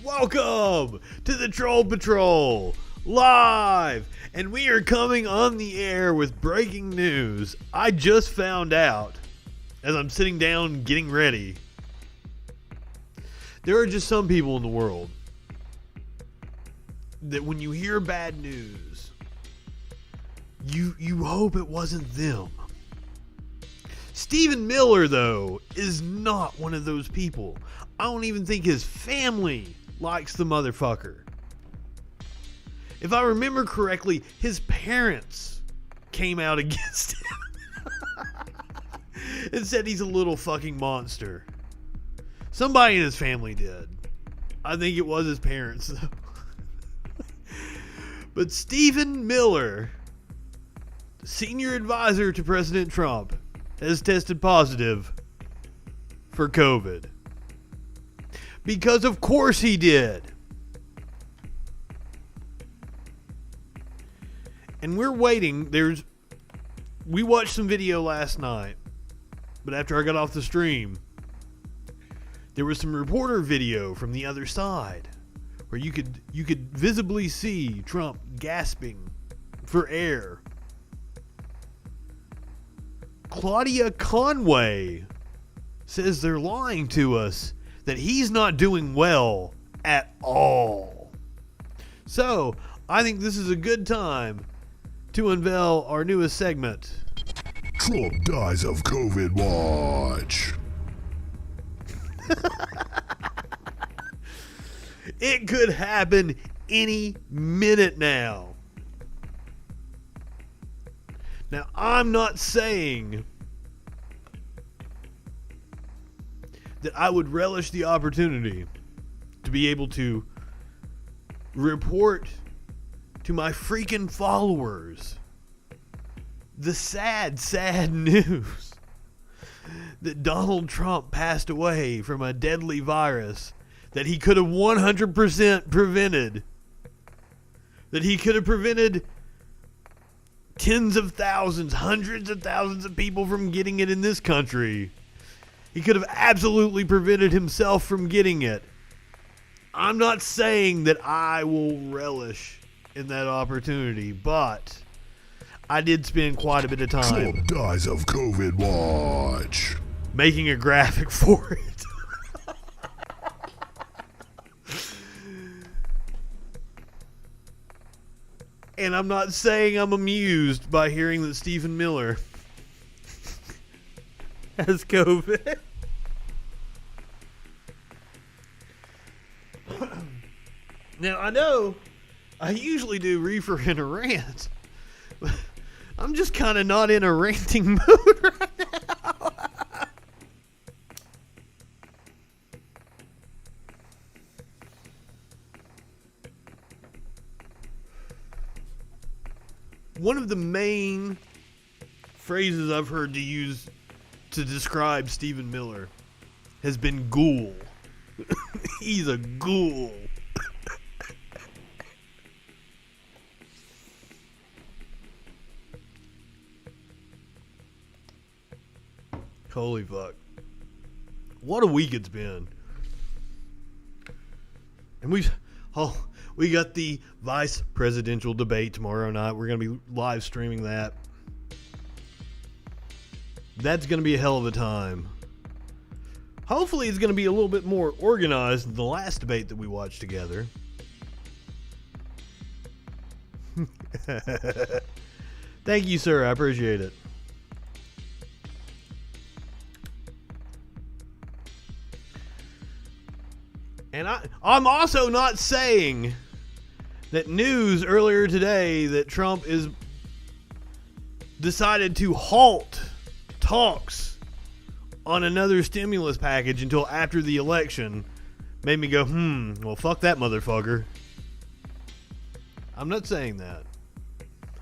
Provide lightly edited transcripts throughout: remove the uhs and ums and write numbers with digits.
Welcome to the Troll Patrol, live, and we are coming on the air with breaking news. I just found out, as I'm sitting down getting ready, there are just some people in the world that when you hear bad news, you hope it wasn't them. Stephen Miller, though, is not one of those people. I don't even think his family likes the motherfucker. If I remember correctly, his parents came out against him and said he's a little fucking monster. Somebody in his family did. I think it was his parents, though. But Stephen Miller, senior advisor to President Trump, has tested positive for COVID. Because of course he did. And we're waiting. We watched some video last night, but after I got off the stream, there was some reporter video from the other side where you could visibly see Trump gasping for air. Claudia Conway says they're lying to us, that he's not doing well at all. So, I think this is a good time to unveil our newest segment. Trump dies of COVID watch. It could happen any minute now. Now, I'm not saying that I would relish the opportunity to be able to report to my freaking followers the sad, sad news that Donald Trump passed away from a deadly virus that he could have 100% prevented. That he could have prevented tens of thousands, hundreds of thousands of people from getting it in this country. He could have absolutely prevented himself from getting it. I'm not saying that I will relish in that opportunity, but I did spend quite a bit of time Trump dies of COVID watch. making a graphic for it. And I'm not saying I'm amused by hearing that Stephen Miller has COVID. Now, I know I usually do reefer and a rant, but I'm just kind of not in a ranting mood right now. One of the main phrases I've heard to use to describe Stephen Miller has been ghoul. He's a ghoul. Holy fuck. What a week it's been. And we got the vice presidential debate tomorrow night. We're going to be live streaming that. That's going to be a hell of a time. Hopefully it's going to be a little bit more organized than the last debate that we watched together. Thank you, sir. I appreciate it. And I'm also not saying that news earlier today that Trump is decided to halt talks on another stimulus package until after the election made me go, well, fuck that motherfucker. I'm not saying that.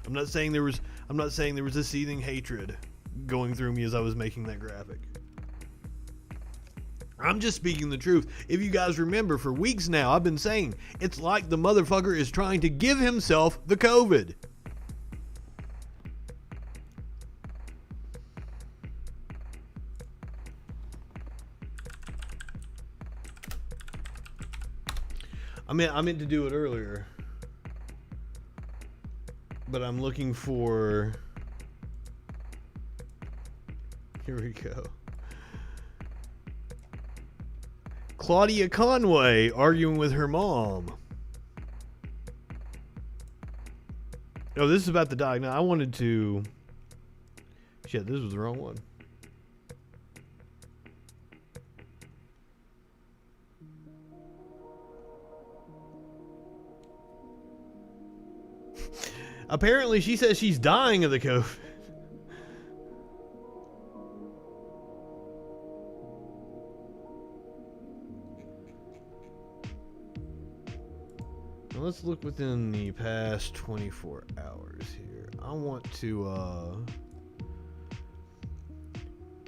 I'm not saying there was a seething hatred going through me as I was making that graphic. I'm just speaking the truth. If you guys remember, for weeks now, I've been saying it's like the motherfucker is trying to give himself the COVID. I meant to do it earlier. But I'm looking for... Here we go. Claudia Conway arguing with her mom. Oh, this is about the dog. Now, I wanted to... Shit, this was the wrong one. Apparently, she says she's dying of the COVID. Now, let's look within the past 24 hours here. I want to,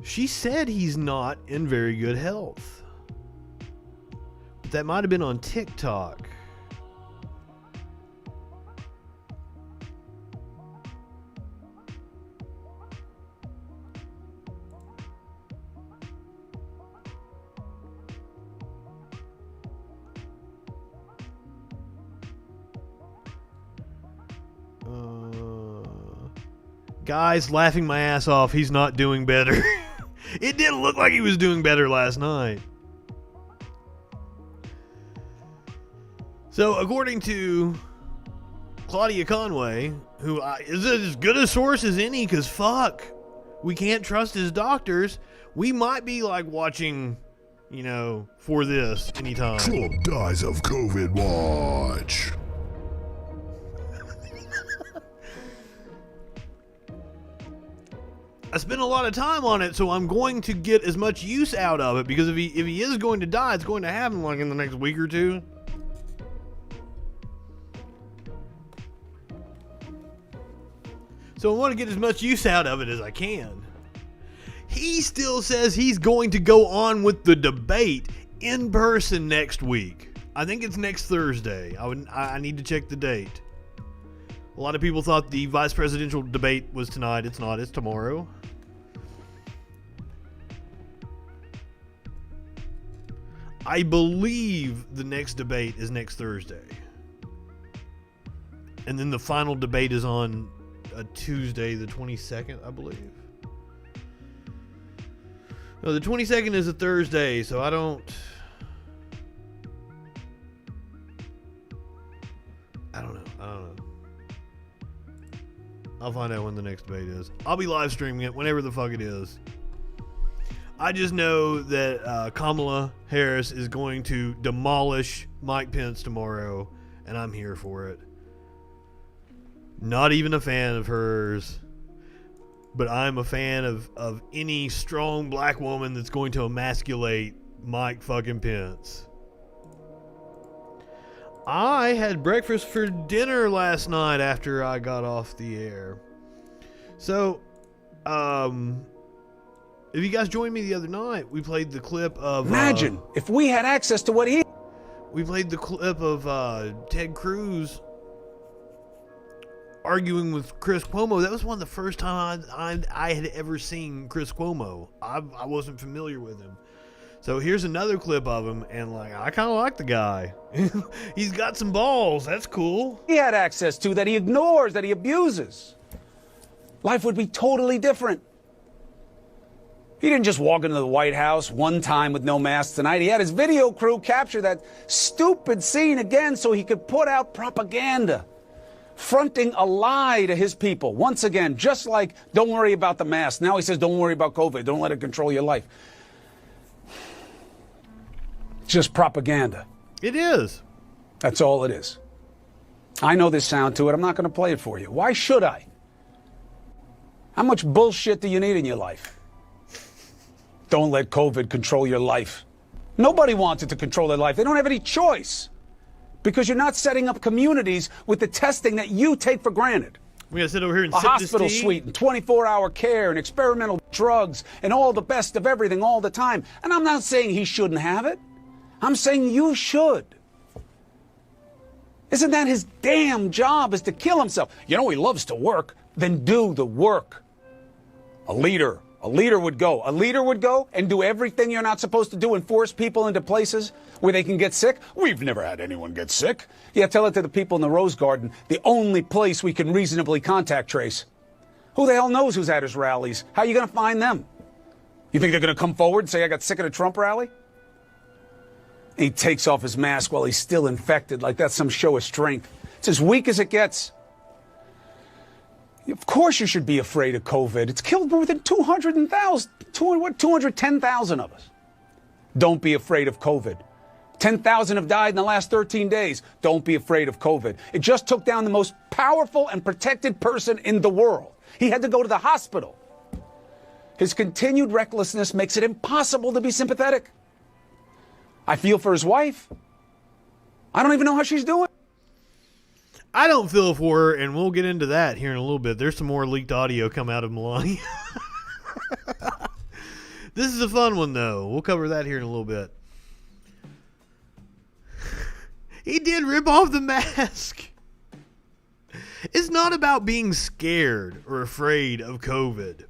She said he's not in very good health. But that might have been on TikTok. Guys laughing my ass off. He's not doing better. It didn't look like he was doing better last night. So, according to Claudia Conway, who is as good a source as any, because fuck, we can't trust his doctors. We might be like watching, For This anytime. Trump dies of COVID watch. I spent a lot of time on it, so I'm going to get as much use out of it, because if he is going to die, it's going to happen like in the next week or two. So I want to get as much use out of it as I can. He still says he's going to go on with the debate in person next week. I think it's next Thursday. I need to check the date. A lot of people thought the vice presidential debate was tonight. It's not. It's tomorrow. I believe the next debate is next Thursday. And then the final debate is on a Tuesday, the 22nd, I believe. No, the 22nd is a Thursday, so I don't know. I'll find out when the next debate is. I'll be live streaming it whenever the fuck it is. I just know that Kamala Harris is going to demolish Mike Pence tomorrow, and I'm here for it. Not even a fan of hers, but I'm a fan of any strong black woman that's going to emasculate Mike fucking Pence. I had breakfast for dinner last night after I got off the air. So, if you guys joined me the other night, we played the clip of... Imagine if we had access to what he... We played the clip of Ted Cruz arguing with Chris Cuomo. That was one of the first times I had ever seen Chris Cuomo. I wasn't familiar with him. So here's another clip of him, and I kind of like the guy. He's got some balls. That's cool. He had access to that he ignores, that he abuses. Life would be totally different. He didn't just walk into the White House one time with no mask tonight. He had his video crew capture that stupid scene again so he could put out propaganda, fronting a lie to his people. Once again, just like, don't worry about the mask. Now he says, don't worry about COVID. Don't let it control your life. Just propaganda. It is. That's all it is. I know there's sound to it. I'm not going to play it for you. Why should I? How much bullshit do you need in your life? Don't let COVID control your life. Nobody wants it to control their life. They don't have any choice because you're not setting up communities with the testing that you take for granted. We gotta sit over here and a sip hospital this tea? suite and 24-hour care and experimental drugs and all the best of everything all the time. And I'm not saying he shouldn't have it. I'm saying you should. Isn't that his damn job, is to kill himself? You know he loves to work. Then do the work. A leader would go and do everything you're not supposed to do and force people into places where they can get sick? We've never had anyone get sick. Yeah, tell it to the people in the Rose Garden, the only place we can reasonably contact trace. Who the hell knows who's at his rallies? How are you going to find them? You think they're going to come forward and say, I got sick at a Trump rally? He takes off his mask while he's still infected, like that's some show of strength. It's as weak as it gets. Of course you should be afraid of COVID. It's killed more than 210,000 of us. Don't be afraid of COVID. 10,000 have died in the last 13 days. Don't be afraid of COVID. It just took down the most powerful and protected person in the world. He had to go to the hospital. His continued recklessness makes it impossible to be sympathetic. I feel for his wife. I don't even know how she's doing. I don't feel for her, and we'll get into that here in a little bit. There's some more leaked audio come out of Melania. This is a fun one, though. We'll cover that here in a little bit. He did rip off the mask. It's not about being scared or afraid of COVID.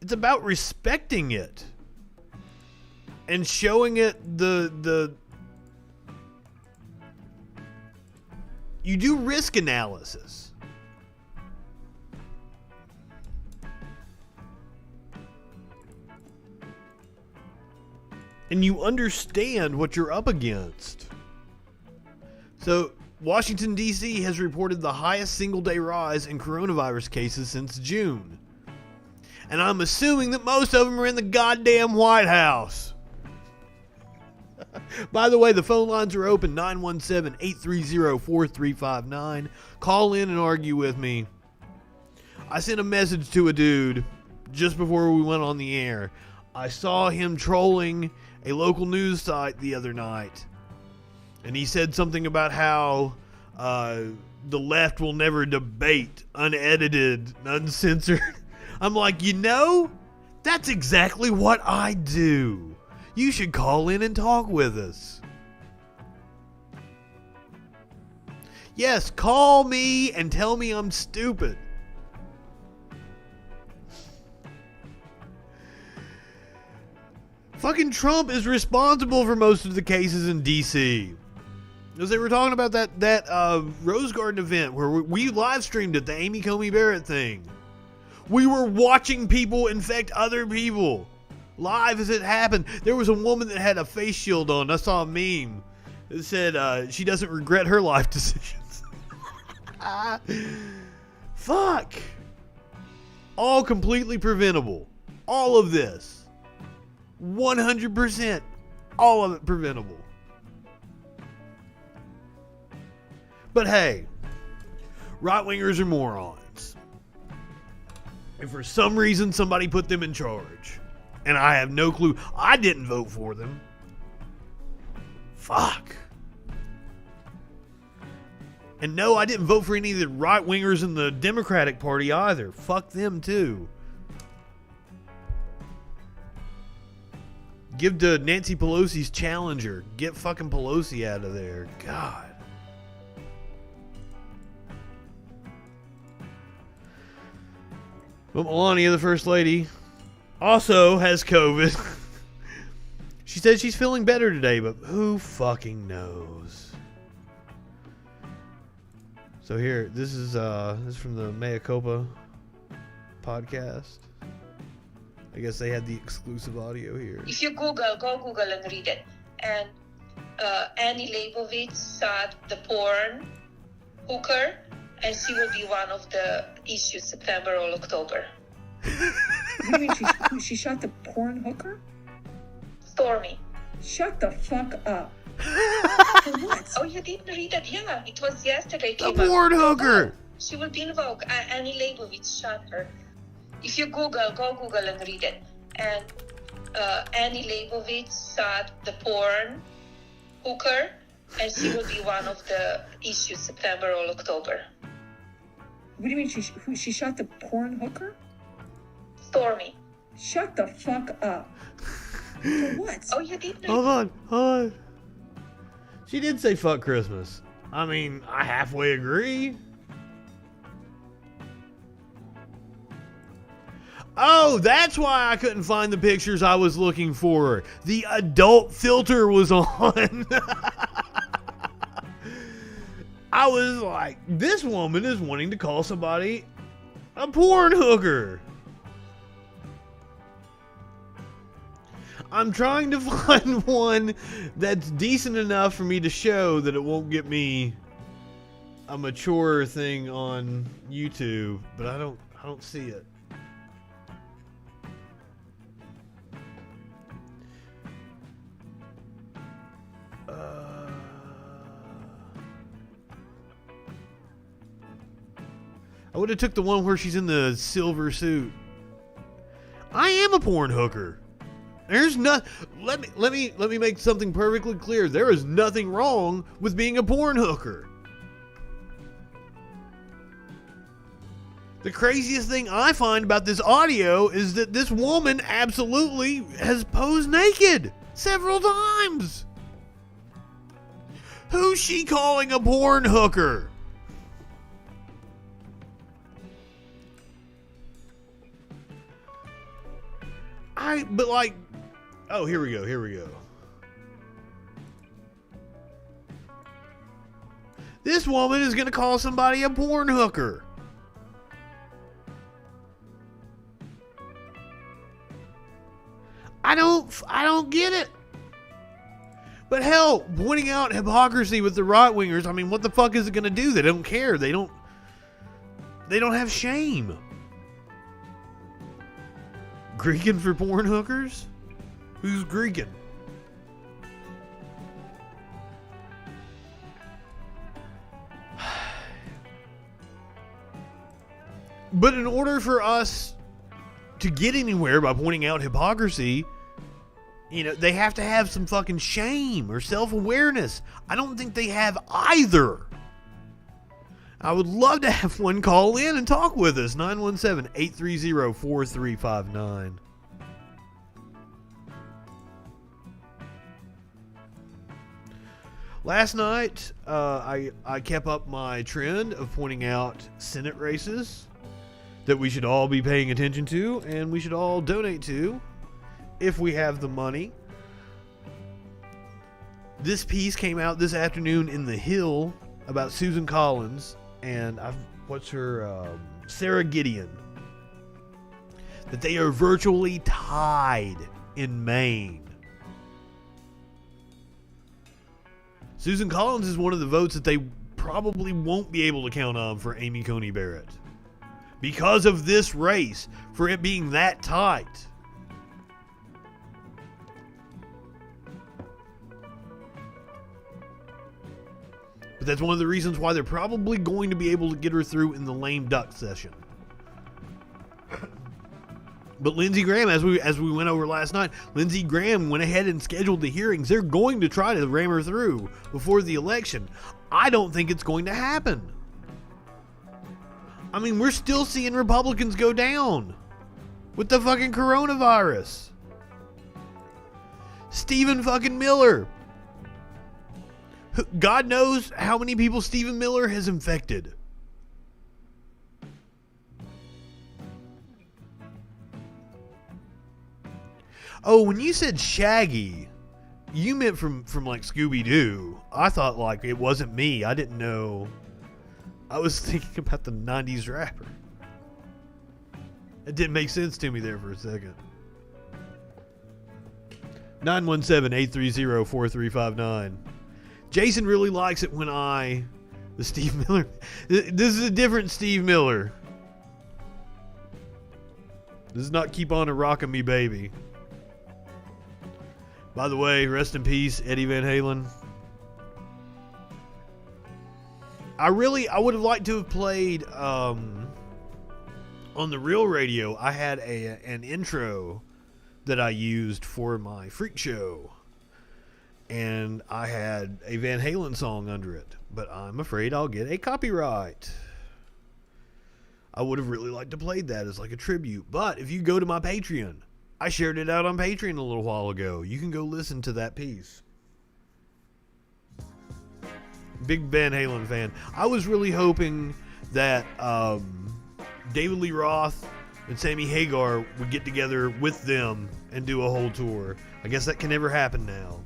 It's about respecting it and showing it the you do risk analysis. And you understand what you're up against. So, Washington, D.C. has reported the highest single-day rise in coronavirus cases since June. And I'm assuming that most of them are in the goddamn White House. By the way, the phone lines are open, 917-830-4359. Call in and argue with me. I sent a message to a dude just before we went on the air. I saw him trolling a local news site the other night. And he said something about how the left will never debate unedited, uncensored. I'm like, that's exactly what I do. You should call in and talk with us. Yes, call me and tell me I'm stupid. Fucking Trump is responsible for most of the cases in D.C. As they were talking about that Rose Garden event where we live streamed it, the Amy Coney Barrett thing. We were watching people infect other people live as it happened. There was a woman that had a face shield on. I saw a meme that said she doesn't regret her life decisions. Fuck. All completely preventable. All of this. 100%. All of it preventable. But hey, right-wingers are morons. And for some reason, somebody put them in charge. And I have no clue. I didn't vote for them. Fuck. And no, I didn't vote for any of the right-wingers in the Democratic Party either. Fuck them too. Give to Nancy Pelosi's challenger. Get fucking Pelosi out of there. God. But Melania, the First Lady, also has COVID. She said she's feeling better today, but who fucking knows? So here, this is from the Mea Culpa podcast. I guess they had the exclusive audio here. If you go Google and read it. And Annie Leibovitz shot the porn hooker, and she will be one of the issues September or October. What do you mean she shot the porn hooker? Stormy. Shut the fuck up. For what? Oh, you didn't read it? Yeah, it was yesterday. The porn hooker. She will be invoked. Annie Leibovitz shot her. If you go Google and read it. And Annie Leibovitz shot the porn hooker, and she will be one of the issues September or October. What do you mean she shot the porn hooker? Stormy. Shut the fuck up. For what? Oh, you didn't. Hold on. She did say fuck Christmas. I mean, I halfway agree. Oh, that's why I couldn't find the pictures I was looking for. The adult filter was on. I was like, this woman is wanting to call somebody a porn hooker. I'm trying to find one that's decent enough for me to show that it won't get me a mature thing on YouTube, but I don't see it. I would have took the one where she's in the silver suit. I am a porn hooker. There's not. Let me make something perfectly clear. There is nothing wrong with being a porn hooker. The craziest thing I find about this audio is that this woman absolutely has posed naked several times. Who's she calling a porn hooker? But like, oh, here we go. This woman is going to call somebody a porn hooker. I don't get it. But hell, pointing out hypocrisy with the right wingers, I mean, what the fuck is it going to do? They don't care. They don't have shame. Greeking for porn hookers? Who's Greeking? But in order for us to get anywhere by pointing out hypocrisy, you know, they have to have some fucking shame or self-awareness. I don't think they have either. I would love to have one call in and talk with us. 917-830-4359. Last night, I kept up my trend of pointing out Senate races that we should all be paying attention to and we should all donate to if we have the money. This piece came out this afternoon in The Hill about Susan Collins and Sarah Gideon, that they are virtually tied in Maine. Susan Collins is one of the votes that they probably won't be able to count on for Amy Coney Barrett because of this race, for it being that tight. But that's one of the reasons why they're probably going to be able to get her through in the lame duck session. But Lindsey Graham, as we went over last night, Lindsey Graham went ahead and scheduled the hearings. They're going to try to ram her through before the election. I don't think it's going to happen. I mean, we're still seeing Republicans go down with the fucking coronavirus. Stephen fucking Miller. God knows how many people Stephen Miller has infected. Oh, when you said Shaggy, you meant from like Scooby-Doo. I thought like it wasn't me. I didn't know. I was thinking about the 90s rapper. It didn't make sense to me there for a second. 917-830-4359. Jason really likes it when the Steve Miller. This is a different Steve Miller. This is not Keep On a Rockin' Me Baby. By the way, rest in peace, Eddie Van Halen. I would have liked to have played on the real radio. I had an intro that I used for my freak show, and I had a Van Halen song under it, but I'm afraid I'll get a copyright. I would have really liked to play that as like a tribute, but if you go to my Patreon, I shared it out on Patreon a little while ago. You can go listen to that piece. Big Van Halen fan. I was really hoping that David Lee Roth and Sammy Hagar would get together with them and do a whole tour. I guess that can never happen now.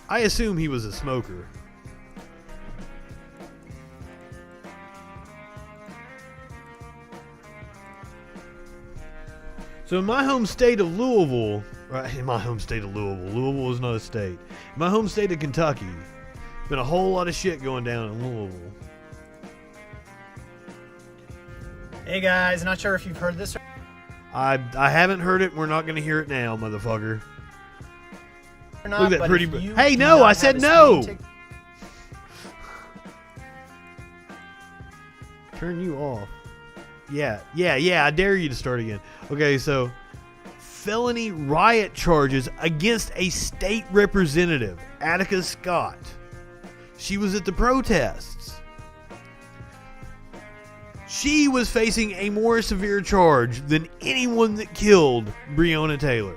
I assume he was a smoker. So in my home state of Louisville, right, Louisville is not a state. In my home state of Kentucky, been a whole lot of shit going down in Louisville. Hey guys, not sure if you've heard this. I haven't heard it. We're not going to hear it now, motherfucker. Or not, Look at that but pretty. if you Hey, do no! not I have said a no. speeding Turn you off. Yeah. I dare you to start again. Okay, so felony riot charges against a state representative, Attica Scott. She was at the protests. She was facing a more severe charge than anyone that killed Breonna Taylor.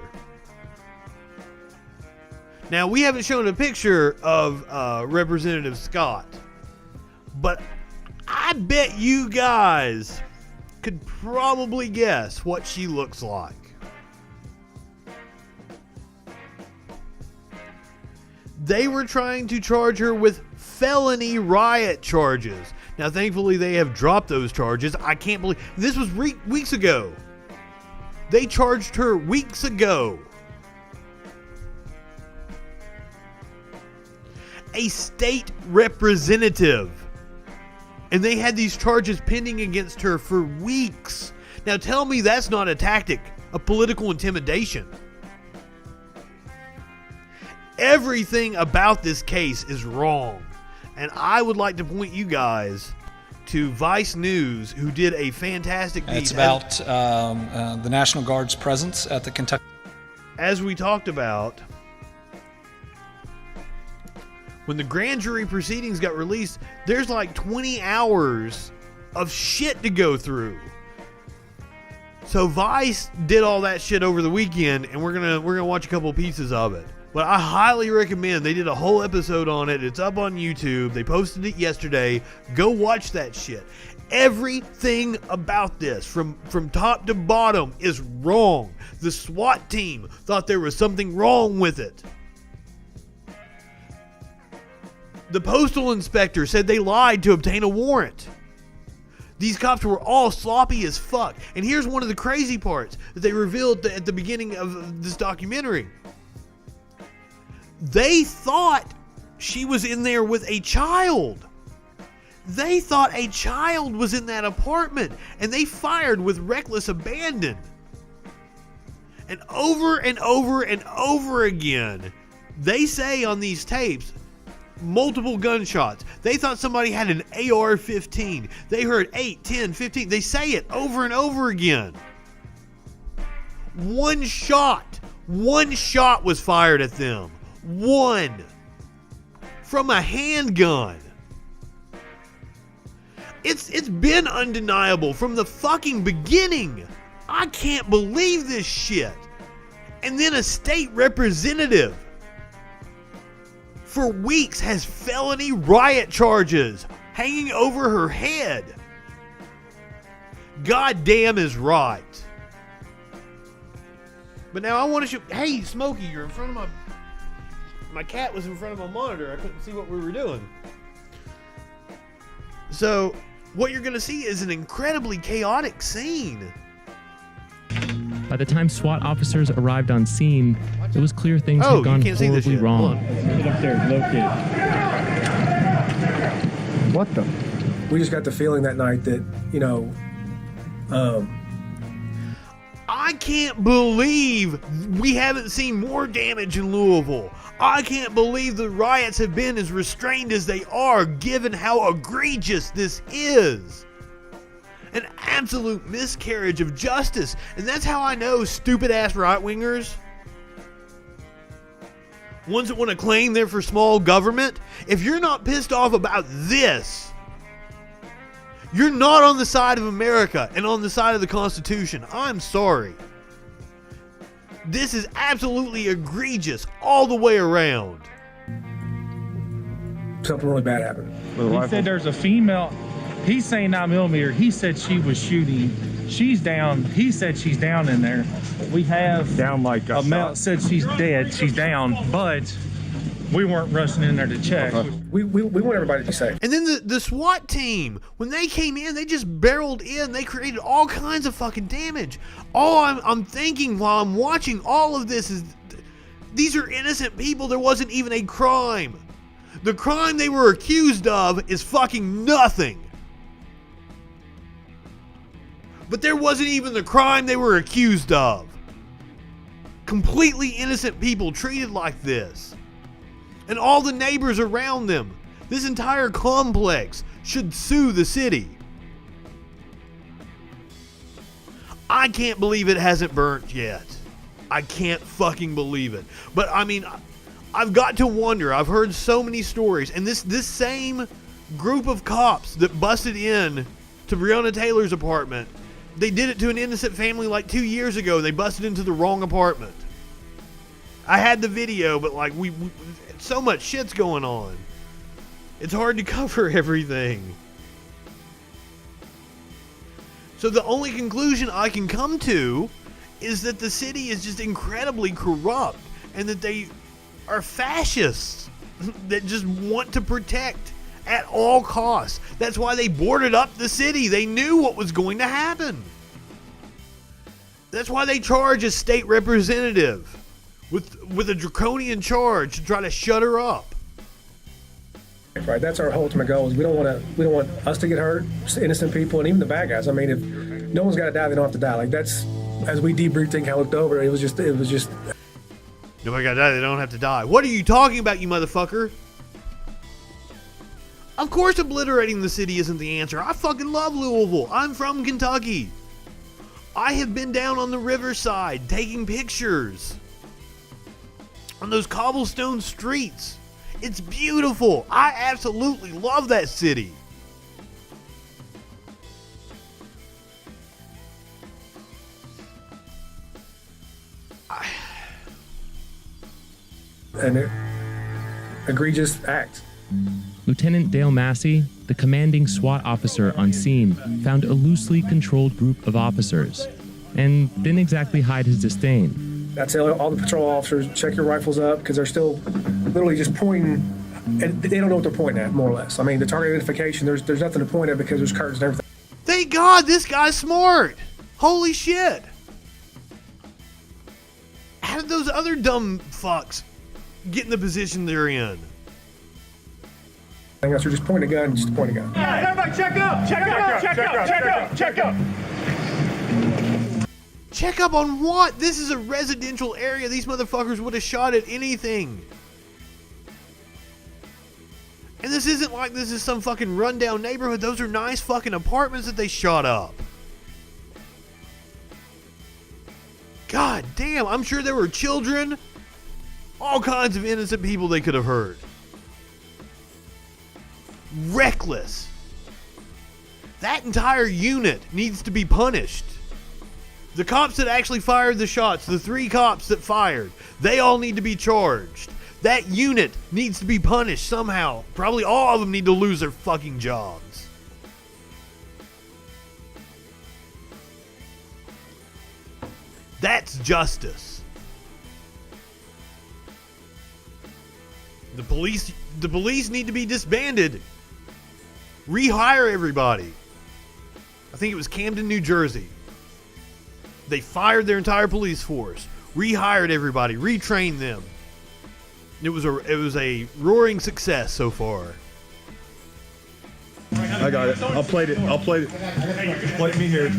Now, we haven't shown a picture of Representative Scott, but I bet you guys could probably guess what she looks like. They were trying to charge her with felony riot charges. Now, thankfully, they have dropped those charges. I can't believe this was weeks ago. They charged her weeks ago. A state representative. And they had these charges pending against her for weeks. Now, tell me that's not a tactic of political intimidation. Everything about this case is wrong. And I would like to point you guys to Vice News, who did a fantastic piece. It's about the National Guard's presence at the Kentucky. As we talked about, when the grand jury proceedings got released, there's like 20 hours of shit to go through. So Vice did all that shit over the weekend, and we're gonna watch a couple pieces of it. But I highly recommend. They did a whole episode on it. It's up on YouTube. They posted it yesterday. Go watch that shit. Everything about this, from top to bottom, is wrong. The SWAT team thought there was something wrong with it. The postal inspector said they lied to obtain a warrant. These cops were all sloppy as fuck. And here's one of the crazy parts that they revealed at the beginning of this documentary. They thought she was in there with a child. They thought a child was in that apartment, and they fired with reckless abandon. And over and over and over again, they say on these tapes, multiple gunshots. They thought somebody had an AR-15. They heard 8, 10, 15. They say it over and over again. One shot was fired at them. One. From a handgun. It's been undeniable from the fucking beginning. I can't believe this shit. And then a state representative for weeks has felony riot charges hanging over her head. Goddamn is right. But now I want to show. Hey, Smokey, you're in front of my cat was in front of my monitor. I couldn't see what we were doing. So, what you're going to see is an incredibly chaotic scene. By the time SWAT officers arrived on scene, it was clear things had gone horribly wrong. Get up there, locate. What the? We just got the feeling that night that, I can't believe we haven't seen more damage in Louisville. I can't believe the riots have been as restrained as they are, given how egregious this is. An absolute miscarriage of justice. And that's how I know stupid-ass right-wingers, ones that want to claim they're for small government, if you're not pissed off about this, you're not on the side of America and on the side of the Constitution. I'm sorry. This is absolutely egregious all the way around. Something really bad happened. He said there's a female. He's saying 9mm. He said she was shooting. She's down. He said she's down in there. We have down like a male said she's dead. She's down, but we weren't rushing in there to check. We want everybody to be safe. And then the SWAT team, when they came in, they just barreled in. They created all kinds of fucking damage. All I'm thinking while I'm watching all of this is, these are innocent people. There wasn't even a crime. The crime they were accused of is fucking nothing. But there wasn't even the crime they were accused of. Completely innocent people treated like this. And all the neighbors around them. This entire complex should sue the city. I can't believe it hasn't burnt yet. I can't fucking believe it. But I mean, I've got to wonder. I've heard so many stories. And this same group of cops that busted in to Breonna Taylor's apartment, they did it to an innocent family like 2 years ago. They busted into the wrong apartment. I had the video, but like we so much shit's going on. It's hard to cover everything. So the only conclusion I can come to is that the city is just incredibly corrupt and that they are fascists that just want to protect at all costs. That's why they boarded up the city. They knew what was going to happen. That's why they charge a state representative with a draconian charge to try to shut her up. Right, that's our ultimate goal. Is we don't want us to get hurt, innocent people, and even the bad guys. I mean, if no one's got to die, they don't have to die. Like that's, as we debriefed and kind of looked over, it was just. Nobody got to die. They don't have to die. What are you talking about, you motherfucker? Of course, obliterating the city isn't the answer. I fucking love Louisville. I'm from Kentucky. I have been down on the riverside taking pictures on those cobblestone streets. It's beautiful. I absolutely love that city. An egregious act. Lieutenant Dale Massey, the commanding SWAT officer on scene, found a loosely controlled group of officers and didn't exactly hide his disdain. I tell all the patrol officers, check your rifles up, because they're still literally just pointing, and they don't know what they're pointing at, more or less. I mean, the target identification, there's nothing to point at because there's curtains and everything. Thank God this guy's smart. Holy shit. How did those other dumb fucks get in the position they're in? I guess they're just pointing a gun, just point a gun. Everybody check up! Check up! Check up! Check up! Check up! Check up on what? This is a residential area. These motherfuckers would have shot at anything. And this isn't like this is some fucking rundown neighborhood. Those are nice fucking apartments that they shot up. God damn, I'm sure there were children. All kinds of innocent people they could have hurt. Reckless. That entire unit needs to be punished. The cops that actually fired the shots, the 3 cops that fired, they all need to be charged. That unit needs to be punished somehow. Probably all of them need to lose their fucking jobs. That's justice. The police need to be disbanded. Rehire everybody. I think it was Camden, New Jersey. They fired their entire police force, rehired everybody, retrained them. It was a roaring success so far. I got it. I'll plate it. Plate me here.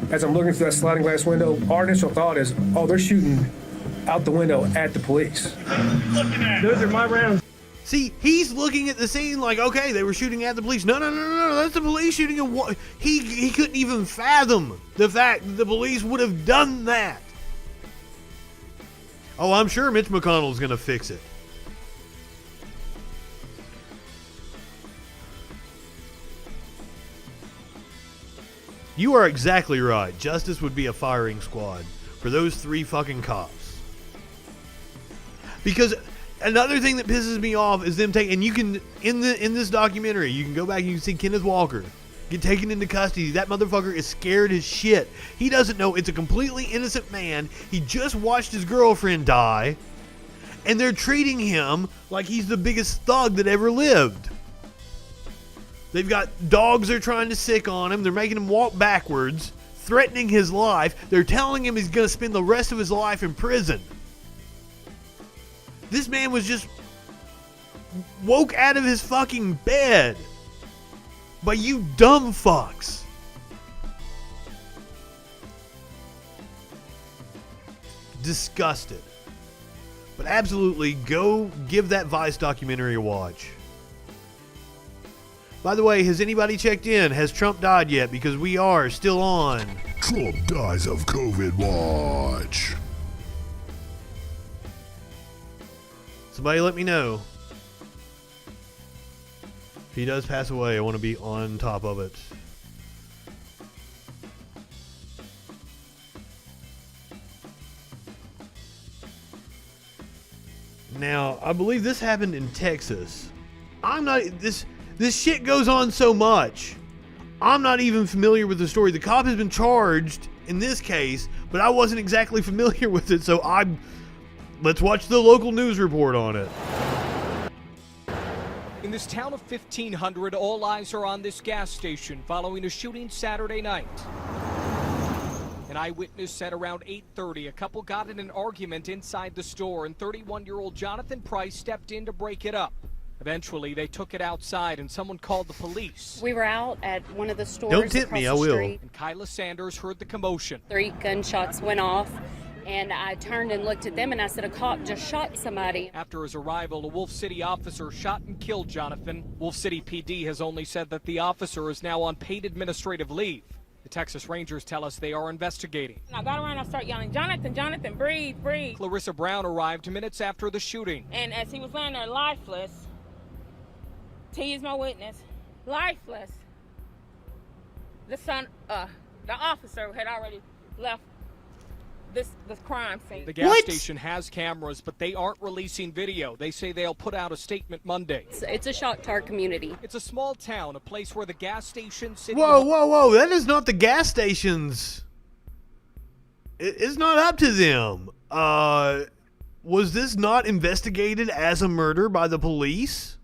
As I'm looking through that sliding glass window, our initial thought is, oh, they're shooting out the window at the police. Those are my rounds. See, he's looking at the scene like, okay, they were shooting at the police. No, that's the police shooting at what? He couldn't even fathom the fact that the police would have done that. Oh, I'm sure Mitch McConnell's going to fix it. You are exactly right. Justice would be a firing squad for those 3 fucking cops. Because another thing that pisses me off is them taking, and you can, in this documentary, you can go back and you can see Kenneth Walker. get taken into custody. That motherfucker is scared as shit. He doesn't know it's a completely innocent man. He just watched his girlfriend die, and they're treating him like he's the biggest thug that ever lived. They've got dogs they're trying to sick on him. They're making him walk backwards, threatening his life. They're telling him he's going to spend the rest of his life in prison. This man was just woke out of his fucking bed by you dumb fucks. Disgusted. But absolutely go give that Vice documentary a watch. By the way, has anybody checked in? Has Trump died yet? Because we are still on Trump dies of COVID watch. Somebody let me know. If he does pass away, I want to be on top of it. Now, I believe this happened in Texas. This shit goes on so much. I'm not even familiar with the story. The cop has been charged in this case, but I wasn't exactly familiar with it, so let's watch the local news report on it. In this town of 1,500, all eyes are on this gas station following a shooting Saturday night. An eyewitness said around 8:30, a couple got in an argument inside the store, and 31-year-old Jonathan Price stepped in to break it up. Eventually, they took it outside, and someone called the police. We were out at one of the stores. Don't tip me, I will. And Kyla Sanders heard the commotion. 3 gunshots went off, and I turned and looked at them, and I said, a cop just shot somebody. After his arrival, a Wolf City officer shot and killed Jonathan. Wolf City PD has only said that the officer is now on paid administrative leave. The Texas Rangers tell us they are investigating. I got around and I started yelling, Jonathan, Jonathan, breathe, breathe. Clarissa Brown arrived minutes after the shooting. And as he was laying there lifeless, T is my witness, lifeless, the officer had already left the crime scene. The gas station has cameras, but they aren't releasing video. They say they'll put out a statement Monday. It's a shock to our community. It's a small town, a place where the gas station... Whoa. That is not the gas stations. It's not up to them. Was this not investigated as a murder by the police?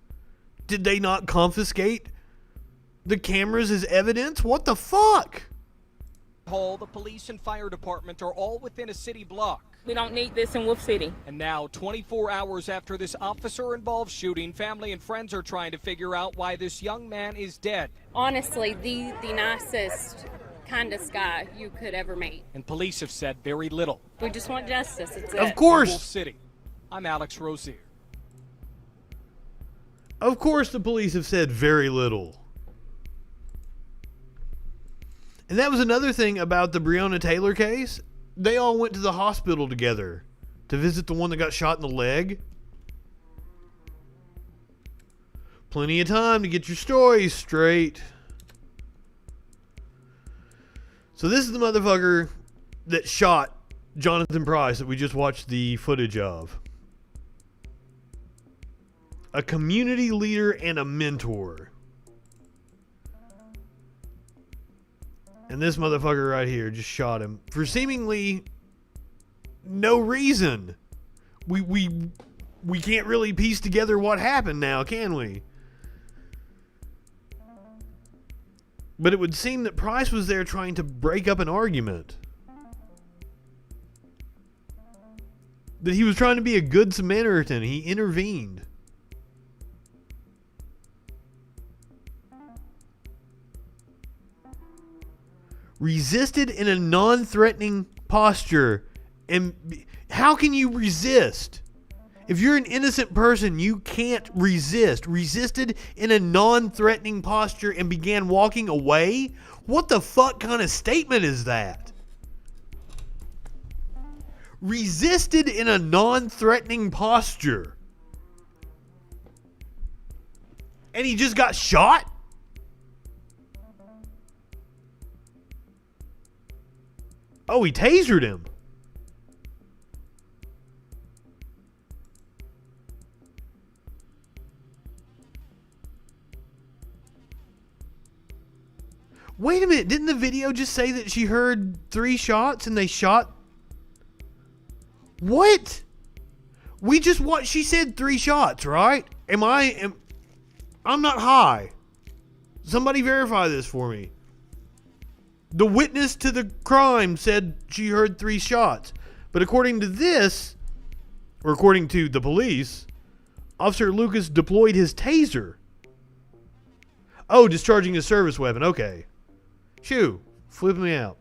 Did they not confiscate the cameras as evidence? What the fuck? Hall, the police and fire department are all within a city block. We don't need this in Wolf City. And now, 24 hours after this officer-involved shooting, family and friends are trying to figure out why this young man is dead. Honestly, the nicest, kindest guy you could ever meet. And police have said very little. We just want justice. It's Of course. Wolf City. I'm Alex Rozier. Of course the police have said very little. And that was another thing about the Breonna Taylor case. They all went to the hospital together to visit the one that got shot in the leg. Plenty of time to get your stories straight. So this is the motherfucker that shot Jonathan Price that we just watched the footage of. A community leader and a mentor. And this motherfucker right here just shot him for seemingly no reason. We can't really piece together what happened now, can we? But it would seem that Price was there trying to break up an argument. That he was trying to be a good Samaritan. He intervened. Resisted in a non-threatening posture. And how can you resist? If you're an innocent person, you can't resist. Resisted in a non-threatening posture and began walking away? What the fuck kind of statement is that? Resisted in a non-threatening posture. And he just got shot? Oh, he tasered him. Wait a minute. Didn't the video just say that she heard 3 shots and they shot? What? We just watched. She said 3 shots, right? I'm not high. Somebody verify this for me. The witness to the crime said she heard 3 shots. But according to this, or according to the police, Officer Lucas deployed his taser. Oh, discharging his service weapon. Okay. Shoo. Flip me out.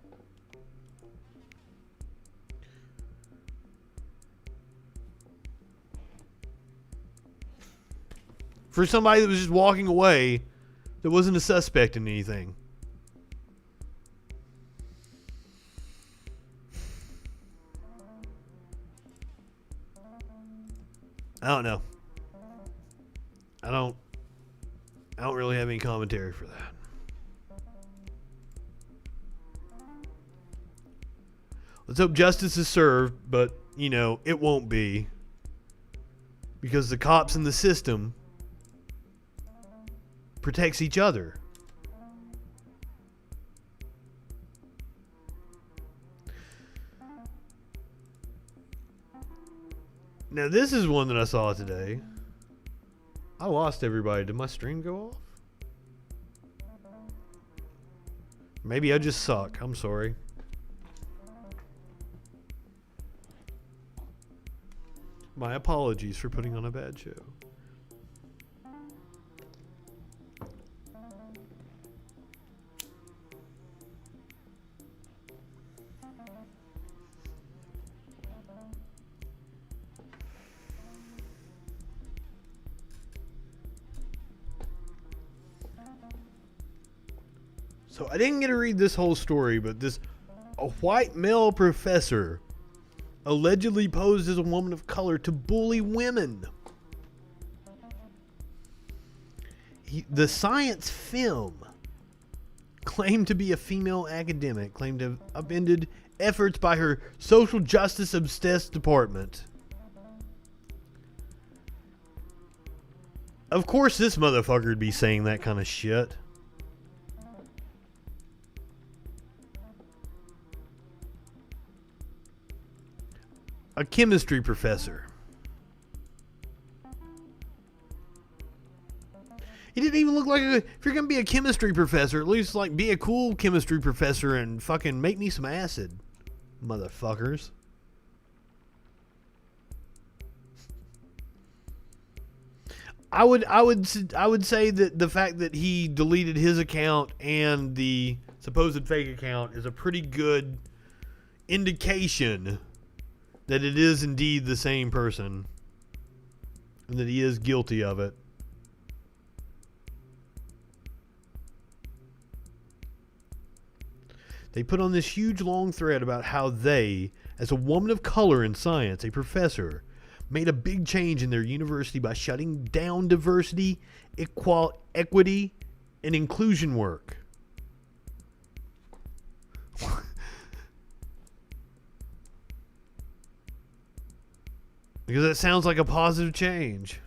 For somebody that was just walking away, that wasn't a suspect in anything. I don't know. I don't really have any commentary for that. Let's hope justice is served, but, you know, it won't be. Because the cops in the system protects each other. Now, this is one that I saw today. I lost everybody. Did my stream go off? Maybe I just suck. I'm sorry. My apologies for putting on a bad show. So I didn't get to read this whole story, but a white male professor allegedly posed as a woman of color to bully women. The science film claimed to be a female academic, claimed to have upended efforts by her social justice obsessed department. Of course this motherfucker would be saying that kind of shit. A chemistry professor. He didn't even look like if you're gonna be a chemistry professor, at least like be a cool chemistry professor and fucking make me some acid, motherfuckers. I would say that the fact that he deleted his account and the supposed fake account is a pretty good indication that it is indeed the same person and that he is guilty of it. They put on this huge long thread about how they, as a woman of color in science, a professor, made a big change in their university by shutting down diversity, equity, and inclusion work. Because that sounds like a positive change.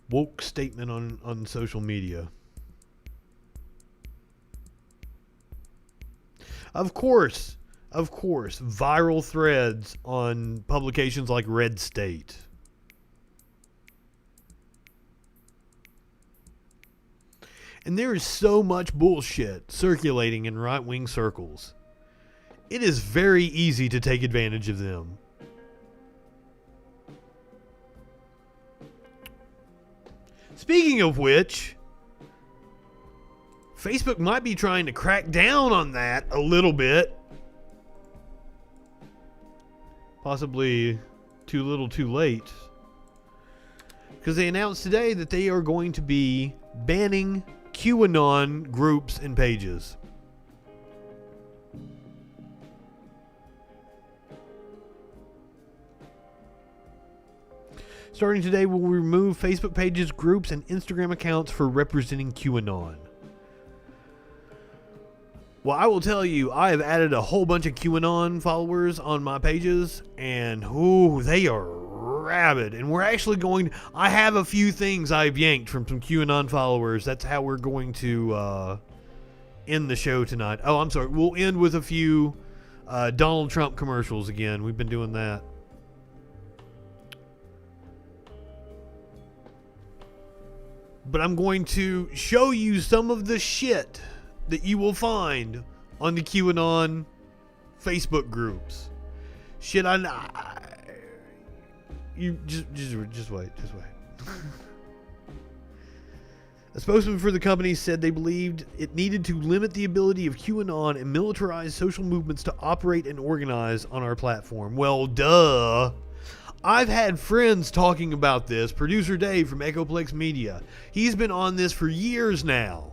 Woke statement on social media. Of course, viral threads on publications like Red State. And there is so much bullshit circulating in right-wing circles. It is very easy to take advantage of them. Speaking of which, Facebook might be trying to crack down on that a little bit. Possibly too little too late. Because they announced today that they are going to be banning QAnon groups and pages. Starting today, we'll remove Facebook pages, groups, and Instagram accounts for representing QAnon. Well, I will tell you, I have added a whole bunch of QAnon followers on my pages, and they are rabid, and we're actually going. I have a few things I've yanked from some QAnon followers. That's how we're going to end the show tonight. Oh, I'm sorry. We'll end with a few Donald Trump commercials again. We've been doing that. But I'm going to show you some of the shit that you will find on the QAnon Facebook groups. Shit, you just wait. A spokesman for the company said they believed it needed to limit the ability of QAnon and militarized social movements to operate and organize on our platform. Well, duh. I've had friends talking about this. Producer Dave from Echoplex Media. He's been on this for years now.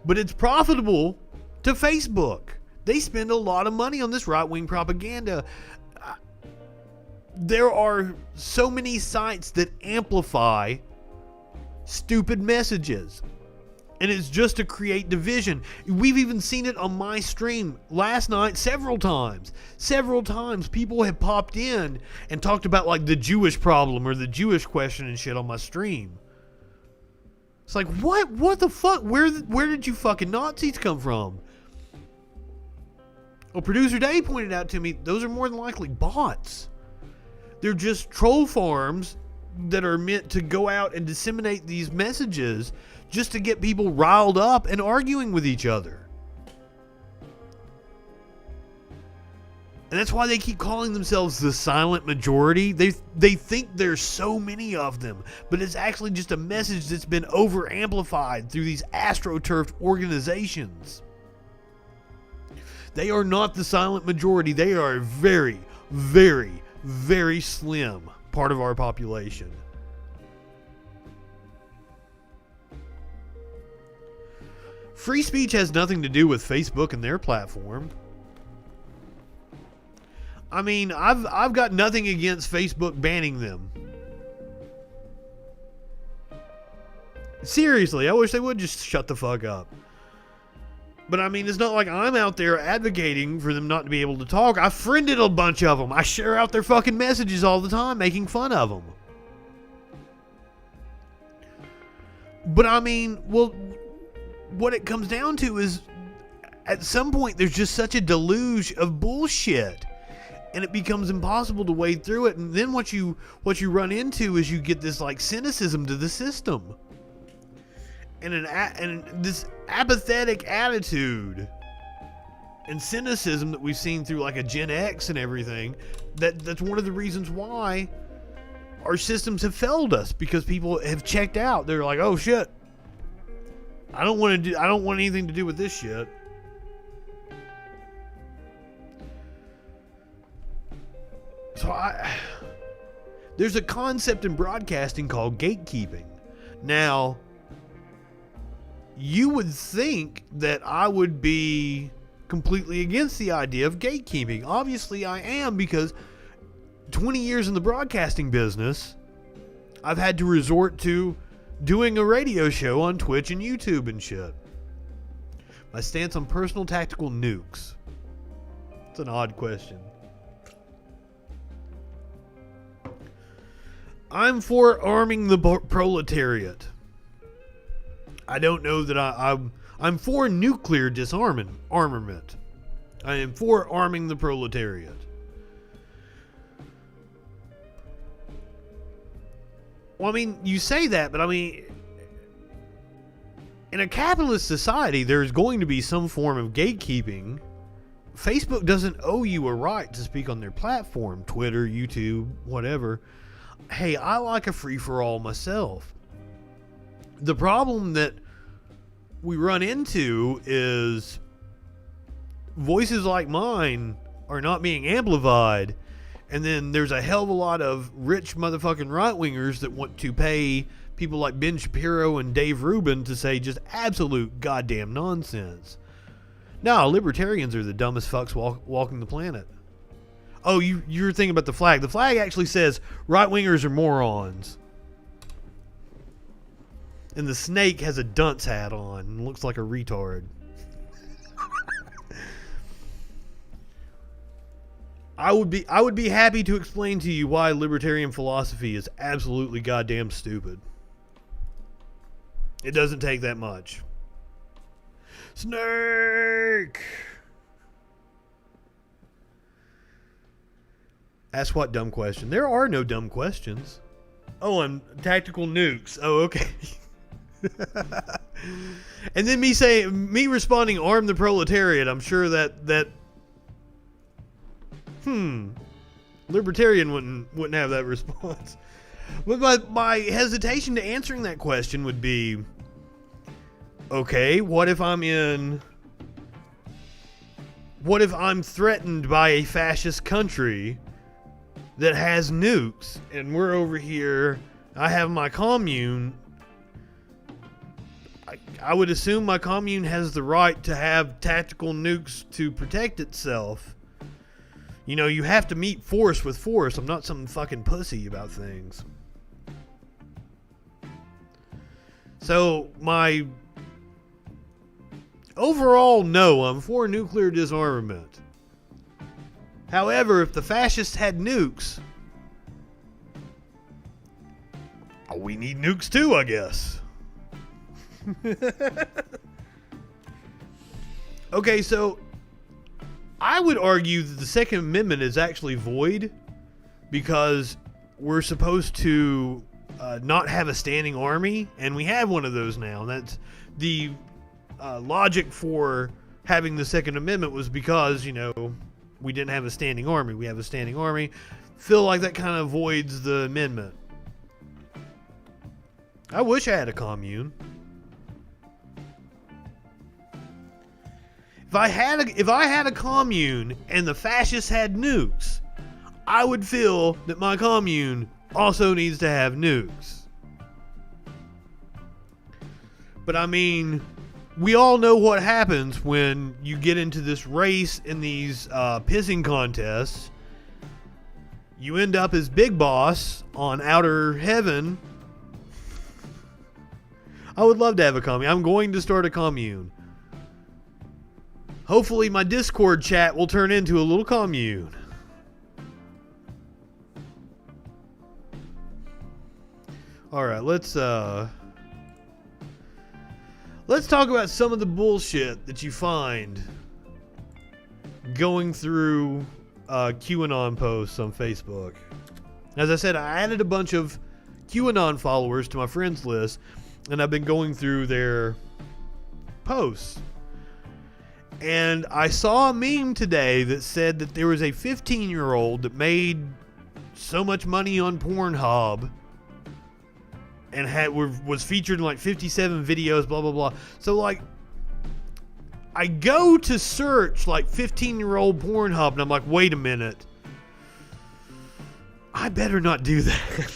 But it's profitable to Facebook. They spend a lot of money on this right-wing propaganda. There are so many sites that amplify stupid messages. And it's just to create division. We've even seen it on my stream last night several times. Several times people have popped in and talked about like the Jewish problem or the Jewish question and shit on my stream. It's like, what the fuck? Where did you fucking Nazis come from? Well, Producer Dave pointed out to me, those are more than likely bots. They're just troll farms that are meant to go out and disseminate these messages just to get people riled up and arguing with each other. And that's why they keep calling themselves the silent majority. They think there's so many of them, but it's actually just a message that's been over amplified through these astroturfed organizations. They are not the silent majority. They are a very, very, very slim part of our population. Free speech has nothing to do with Facebook and their platform. I mean, I've got nothing against Facebook banning them. Seriously, I wish they would just shut the fuck up. But I mean, it's not like I'm out there advocating for them not to be able to talk. I friended a bunch of them. I share out their fucking messages all the time, making fun of them. But I mean, well, what it comes down to is at some point there's just such a deluge of bullshit and it becomes impossible to wade through it. And then what you run into is you get this like cynicism to the system and this apathetic attitude and cynicism that we've seen through like a Gen X and everything. That's one of the reasons why our systems have failed us, because people have checked out. They're like, oh shit, I don't want anything to do with this shit. So there's a concept in broadcasting called gatekeeping. Now, you would think that I would be completely against the idea of gatekeeping. Obviously I am, because 20 years in the broadcasting business, I've had to resort to doing a radio show on Twitch and YouTube and shit. My stance on personal tactical nukes. It's an odd question. I'm for arming the proletariat. I don't know that I'm for nuclear armament. I am for arming the proletariat. Well, I mean, you say that, but I mean, in a capitalist society, there's going to be some form of gatekeeping. Facebook doesn't owe you a right to speak on their platform, Twitter, YouTube, whatever. Hey, I like a free-for-all myself. The problem that we run into is voices like mine are not being amplified, and then there's a hell of a lot of rich motherfucking right-wingers that want to pay people like Ben Shapiro and Dave Rubin to say just absolute goddamn nonsense. No, libertarians are the dumbest fucks walking the planet. Oh, you're thinking about the flag. The flag actually says right-wingers are morons. And the snake has a dunce hat on and looks like a retard. I would be happy to explain to you why libertarian philosophy is absolutely goddamn stupid. It doesn't take that much. Snake! Ask what dumb question? There are no dumb questions. Oh, and tactical nukes. Oh, okay. And then me responding, arm the proletariat. I'm sure that libertarian wouldn't have that response. But my hesitation to answering that question would be, okay, what if I'm threatened by a fascist country that has nukes, and we're over here, I have my commune. I would assume my commune has the right to have tactical nukes to protect itself. You know, you have to meet force with force. I'm not some fucking pussy about things. So, my overall, no, I'm for nuclear disarmament. However, if the fascists had nukes, we need nukes too, I guess. Okay, so I would argue that the Second Amendment is actually void because we're supposed to not have a standing army, and we have one of those now. That's the logic for having the Second Amendment was because, you know, we didn't have a standing army. We have a standing army. Feel like that kind of voids the amendment. I wish I had a commune. If I had a commune and the fascists had nukes, I would feel that my commune also needs to have nukes. But I mean, we all know what happens when you get into this race in these pissing contests. You end up as Big Boss on Outer Heaven. I would love to have a commune. I'm going to start a commune. Hopefully my Discord chat will turn into a little commune. Alright, let's talk about some of the bullshit that you find going through QAnon posts on Facebook. As I said, I added a bunch of QAnon followers to my friends list, and I've been going through their posts. And I saw a meme today that said that there was a 15-year-old that made so much money on Pornhub and was featured in like 57 videos, blah, blah, blah. So, like, I go to search, like, 15-year-old Pornhub, and I'm like, wait a minute. I better not do that.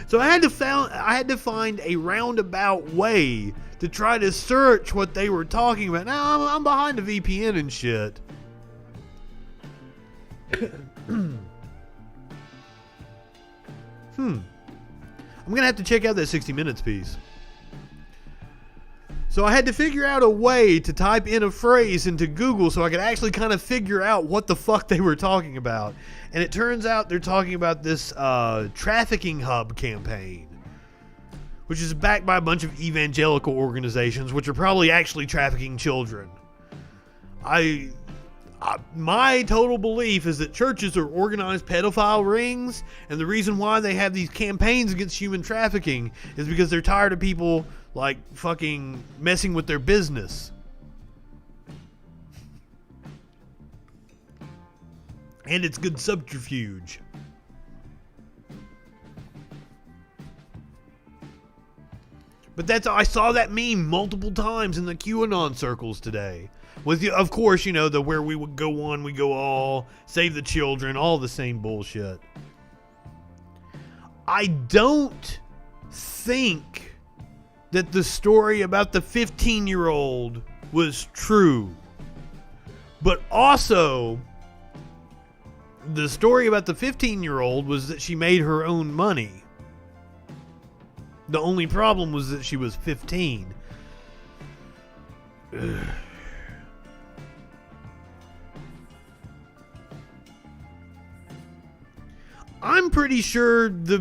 So I had to find a roundabout way to try to search what they were talking about. Now, I'm behind a VPN and shit. I'm going to have to check out that 60 Minutes piece. So I had to figure out a way to type in a phrase into Google so I could actually kind of figure out what the fuck they were talking about. And it turns out they're talking about this trafficking hub campaign, which is backed by a bunch of evangelical organizations, which are probably actually trafficking children. My total belief is that churches are organized pedophile rings, and the reason why they have these campaigns against human trafficking is because they're tired of people, like, fucking messing with their business. And it's good subterfuge. But I saw that meme multiple times in the QAnon circles today. With, of course, you know, the where we would go one, we go all, save the children, all the same bullshit. I don't think that the story about the 15-year-old was true. But also, the story about the 15-year-old was that she made her own money. The only problem was that she was 15. Ugh. I'm pretty sure the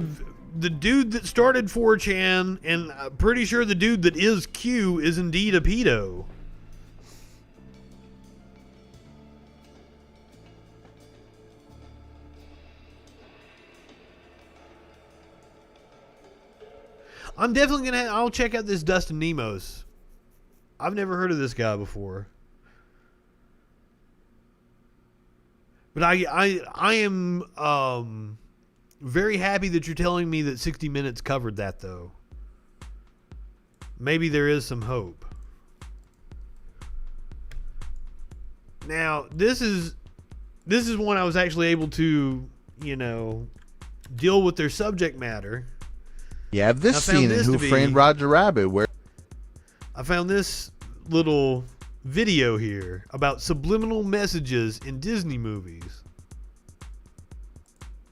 dude that started 4chan, and I'm pretty sure the dude that is Q is indeed a pedo. I'm definitely gonna. I'll check out this Dustin Nemos. I've never heard of this guy before, but I am very happy that you're telling me that 60 Minutes covered that, though. Maybe there is some hope. Now, this is one I was actually able to, deal with their subject matter. You have this scene in Who Framed Roger Rabbit where I found this little video here about subliminal messages in Disney movies.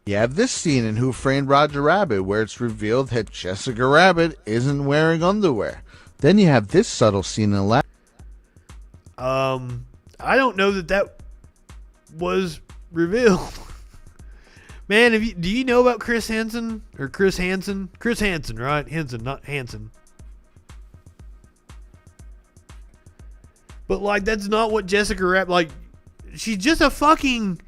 You have this scene in Who Framed Roger Rabbit where it's revealed that Jessica Rabbit isn't wearing underwear. Then you have this subtle scene in Aladdin. I don't know that was revealed. Man, do you know about Chris Hansen? Or Chris Hansen? Chris Hansen, right? Hansen, not Hansen. But, that's not what Jessica Rabbit... she's just a fucking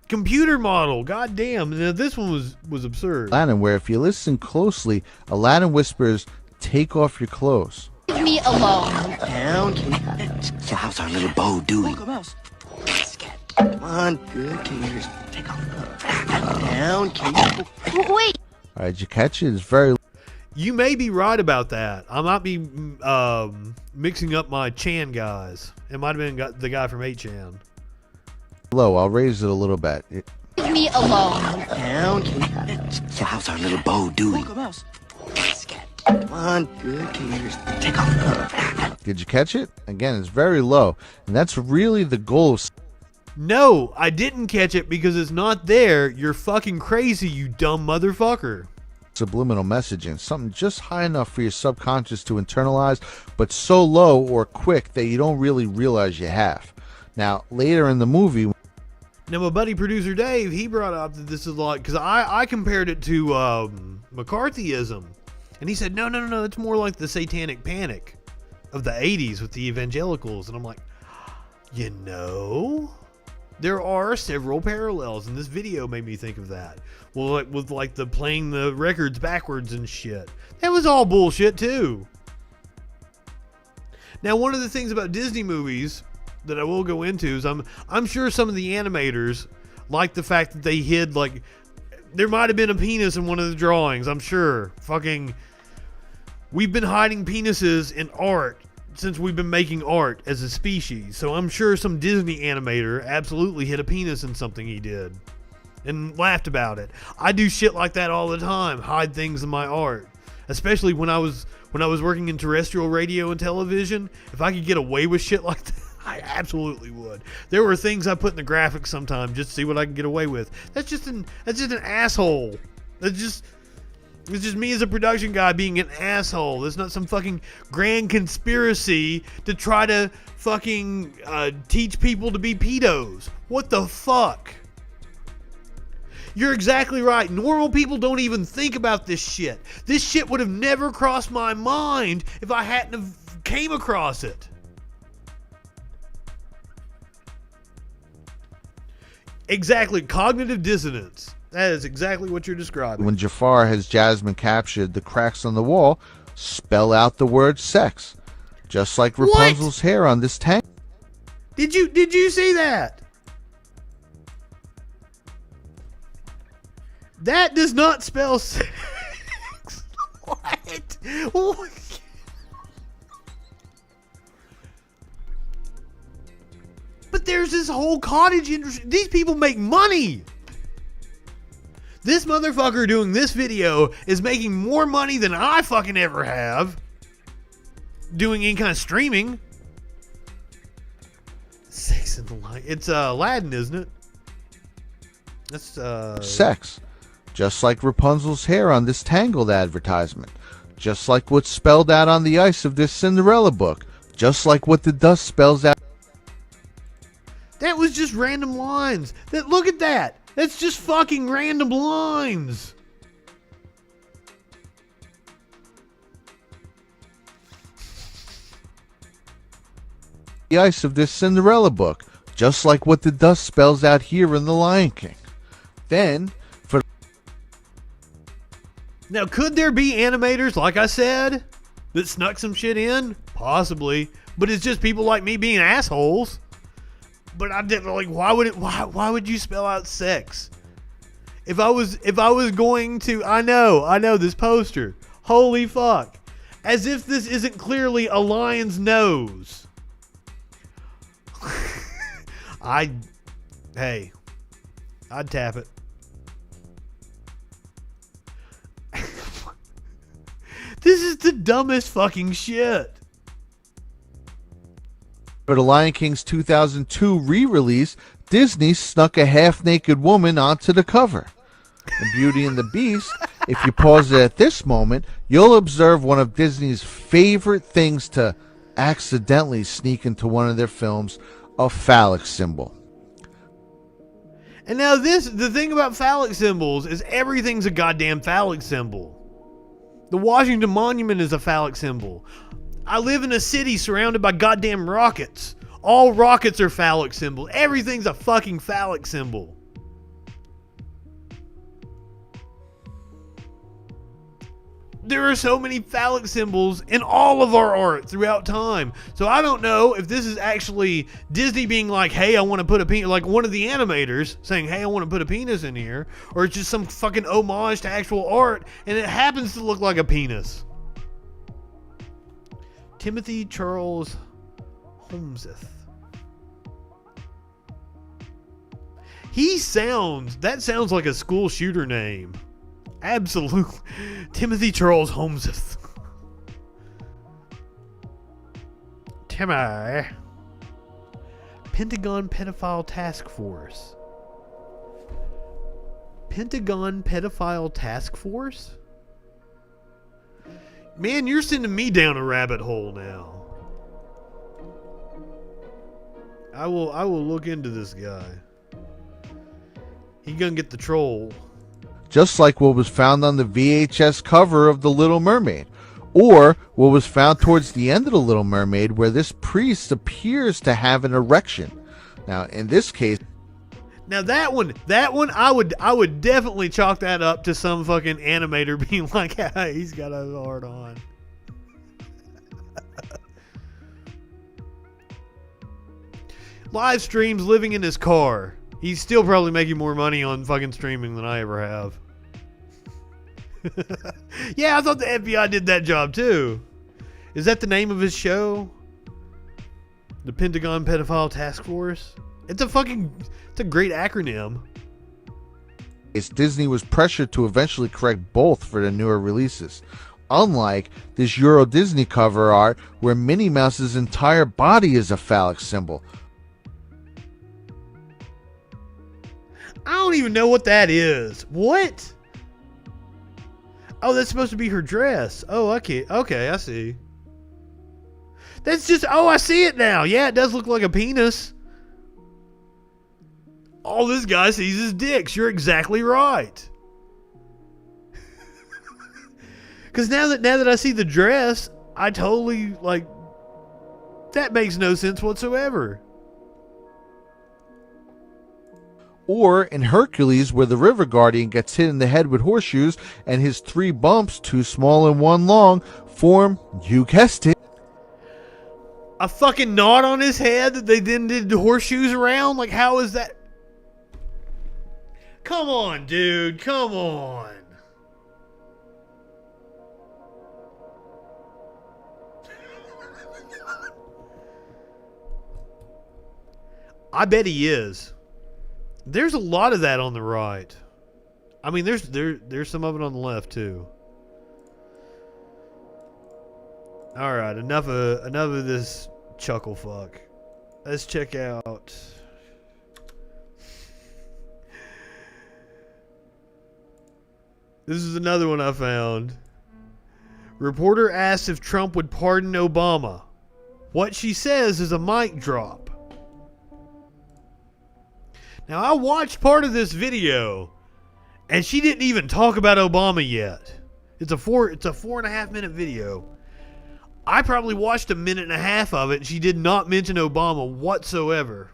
computer model. God damn. Now, this one was absurd. Aladdin, where if you listen closely, Aladdin whispers, "Take off your clothes." Leave me alone. Down, so how's our little bow doing? Come on, good. Can you just take off down? Can you... Wait. All right, did you catch it? It's very... You may be right about that. I might be mixing up my Chan guys. It might have been the guy from 8chan. low. I'll raise it a little bit. Leave me alone. Down. So how's our little bow doing? Come on, good. Can you just take off? Did you catch it? Again, it's very low. And that's really the goal of... No, I didn't catch it because it's not there. You're fucking crazy, you dumb motherfucker. Subliminal messaging. Something just high enough for your subconscious to internalize, but so low or quick that you don't really realize you have. Now, later in the movie... Now, my buddy producer Dave, he brought up that this is like... Because I compared it to McCarthyism. And he said, no, it's more like the satanic panic of the 80s with the evangelicals. And I'm like, there are several parallels, and this video made me think of that. Well, with the playing the records backwards and shit. That was all bullshit too. Now, one of the things about Disney movies that I will go into is I'm sure some of the animators like the fact that they hid, there might have been a penis in one of the drawings. I'm sure. We've been hiding penises in art since we've been making art as a species. So I'm sure some Disney animator absolutely hid a penis in something he did and laughed about it. I do shit like that all the time, hide things in my art. Especially when I was working in terrestrial radio and television. If I could get away with shit like that, I absolutely would. There were things I put in the graphics sometimes just to see what I can get away with. That's just an asshole. It's just me as a production guy being an asshole. There's not some fucking grand conspiracy to try to fucking teach people to be pedos. What the fuck? You're exactly right. Normal people don't even think about this shit. This shit would have never crossed my mind if I hadn't have came across it. Exactly. Cognitive dissonance. That is exactly what you're describing. When Jafar has Jasmine captured, the cracks on the wall spell out the word sex. Just like Rapunzel's hair on this tank. Did you see that? That does not spell sex. What? But there's this whole cottage industry. These people make money. This motherfucker doing this video is making more money than I fucking ever have doing any kind of streaming. Sex in the light. It's Aladdin, isn't it? That's sex. Just like Rapunzel's hair on this Tangled advertisement. Just like what's spelled out on the ice of this Cinderella book. Just like what the dust spells out. That was just random lines. Look at that. It's just fucking random lines. The ice of this Cinderella book, just like what the dust spells out here in The Lion King. Then, for now, could there be animators, like I said, that snuck some shit in? Possibly, but it's just people like me being assholes. But I didn't like. Why would you spell out sex? If I was going to, I know this poster. Holy fuck! As if this isn't clearly a lion's nose. Hey, I'd tap it. This is the dumbest fucking shit. For The Lion King's 2002 re-release, Disney snuck a half-naked woman onto the cover. In Beauty and the Beast, if you pause it at this moment, you'll observe one of Disney's favorite things to accidentally sneak into one of their films, a phallic symbol. And now the thing about phallic symbols is everything's a goddamn phallic symbol. The Washington Monument is a phallic symbol. I live in a city surrounded by goddamn rockets. All rockets are phallic symbols. Everything's a fucking phallic symbol. There are so many phallic symbols in all of our art throughout time. So I don't know if this is actually Disney being like, hey, I want to put a penis, like one of the animators saying, hey, I want to put a penis in here, or it's just some fucking homage to actual art, and it happens to look like a penis. Timothy Charles Holmeseth. That sounds like a school shooter name. Absolutely. Timothy Charles Holmeseth. Timmy. Pentagon Pedophile Task Force. Pentagon Pedophile Task Force? Man, you're sending me down a rabbit hole now. I will look into this guy. He gonna get the troll. Just like what was found on the VHS cover of The Little Mermaid, or what was found towards the end of The Little Mermaid, where this priest appears to have an erection. Now, in this case, now that one, I would definitely chalk that up to some fucking animator being like, hey, he's got a hard on. Live streams living in his car. He's still probably making more money on fucking streaming than I ever have. Yeah, I thought the FBI did that job too. Is that the name of his show? The Pentagon Pedophile Task Force? It's a great acronym. Disney was pressured to eventually correct both for the newer releases. Unlike this Euro Disney cover art where Minnie Mouse's entire body is a phallic symbol. I don't even know what that is. What? Oh, that's supposed to be her dress. Oh, okay, I see. That's just, I see it now. Yeah, it does look like a penis. All this guy sees is dicks. You're exactly right. Because now that I see the dress, I totally, like, that makes no sense whatsoever. Or in Hercules, where the river guardian gets hit in the head with horseshoes and his 3 bumps, 2 small and 1 long, form, you guessed it, a fucking knot on his head that they then did horseshoes around? Like, how is that? Come on, dude. Come on. I bet he is. There's a lot of that on the right. I mean, there's some of it on the left too. All right, enough of this chuckle fuck. Let's check out. This is another one I found. Reporter asks if Trump would pardon Obama. What she says is a mic drop. Now, I watched part of this video, and she didn't even talk about Obama yet. It's a 4.5 minute video. I probably watched 1.5 minutes of it, and she did not mention Obama whatsoever.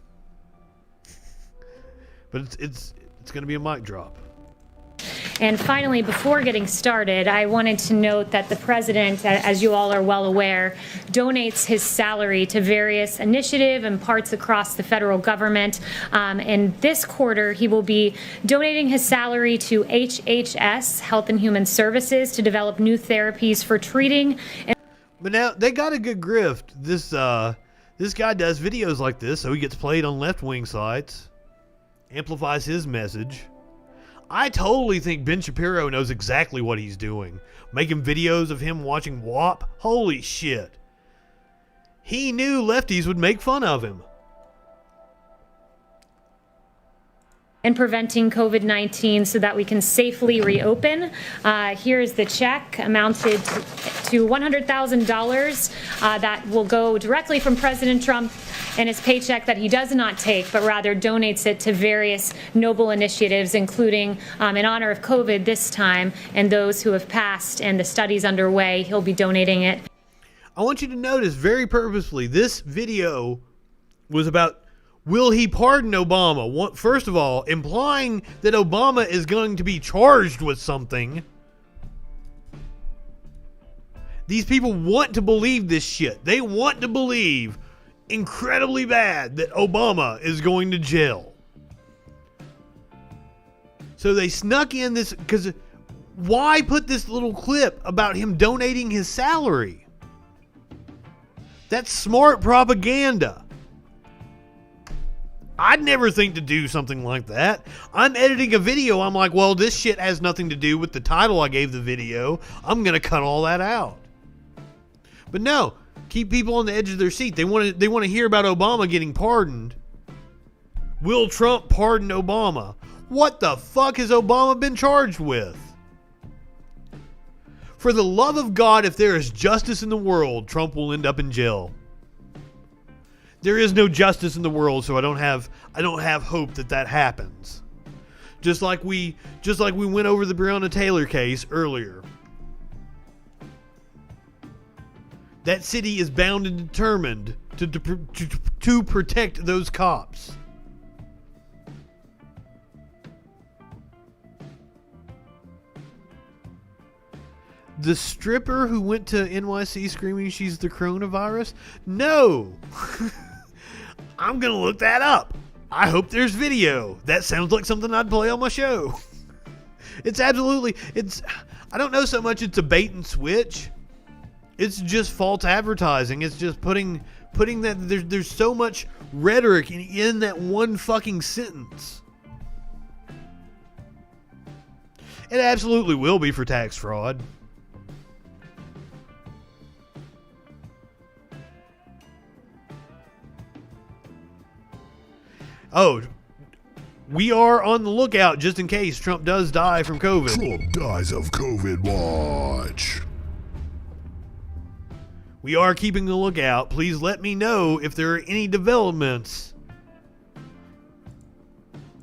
But it's going to be a mic drop. And finally, before getting started, I wanted to note that the president, as you all are well aware, donates his salary to various initiatives and parts across the federal government. And this quarter, he will be donating his salary to HHS, Health and Human Services, to develop new therapies for treating. But now, they got a good grift. This guy does videos like this, so he gets played on left-wing sites, amplifies his message. I totally think Ben Shapiro knows exactly what he's doing. Making videos of him watching WAP? Holy shit. He knew lefties would make fun of him. And preventing COVID-19 so that we can safely reopen. Here's the check, amounted to $100,000 that will go directly from President Trump and his paycheck that he does not take, but rather donates it to various noble initiatives, including in honor of COVID this time, and those who have passed and the studies underway. He'll be donating it. I want you to notice very purposefully, this video was about, will he pardon Obama? First of all, implying that Obama is going to be charged with something. These people want to believe this shit. They want to believe incredibly bad that Obama is going to jail. So they snuck in this, because why put this little clip about him donating his salary? That's smart propaganda. I'd never think to do something like that. I'm editing a video. I'm like, well, this shit has nothing to do with the title I gave the video. I'm going to cut all that out. But no, keep people on the edge of their seat. They want to hear about Obama getting pardoned. Will Trump pardon Obama? What the fuck has Obama been charged with? For the love of God, if there is justice in the world, Trump will end up in jail. There is no justice in the world, so I don't have hope that happens. Just like we went over the Breonna Taylor case earlier. That city is bound and determined to protect those cops. The stripper who went to NYC screaming she's the coronavirus? No! I'm gonna look that up. I hope there's video. That sounds like something I'd play on my show. I don't know so much it's a bait and switch. It's just false advertising. It's just putting that there's so much rhetoric in that one fucking sentence. It absolutely will be for tax fraud. Oh, we are on the lookout just in case Trump does die from COVID. Trump dies of COVID watch. We are keeping the lookout. Please let me know if there are any developments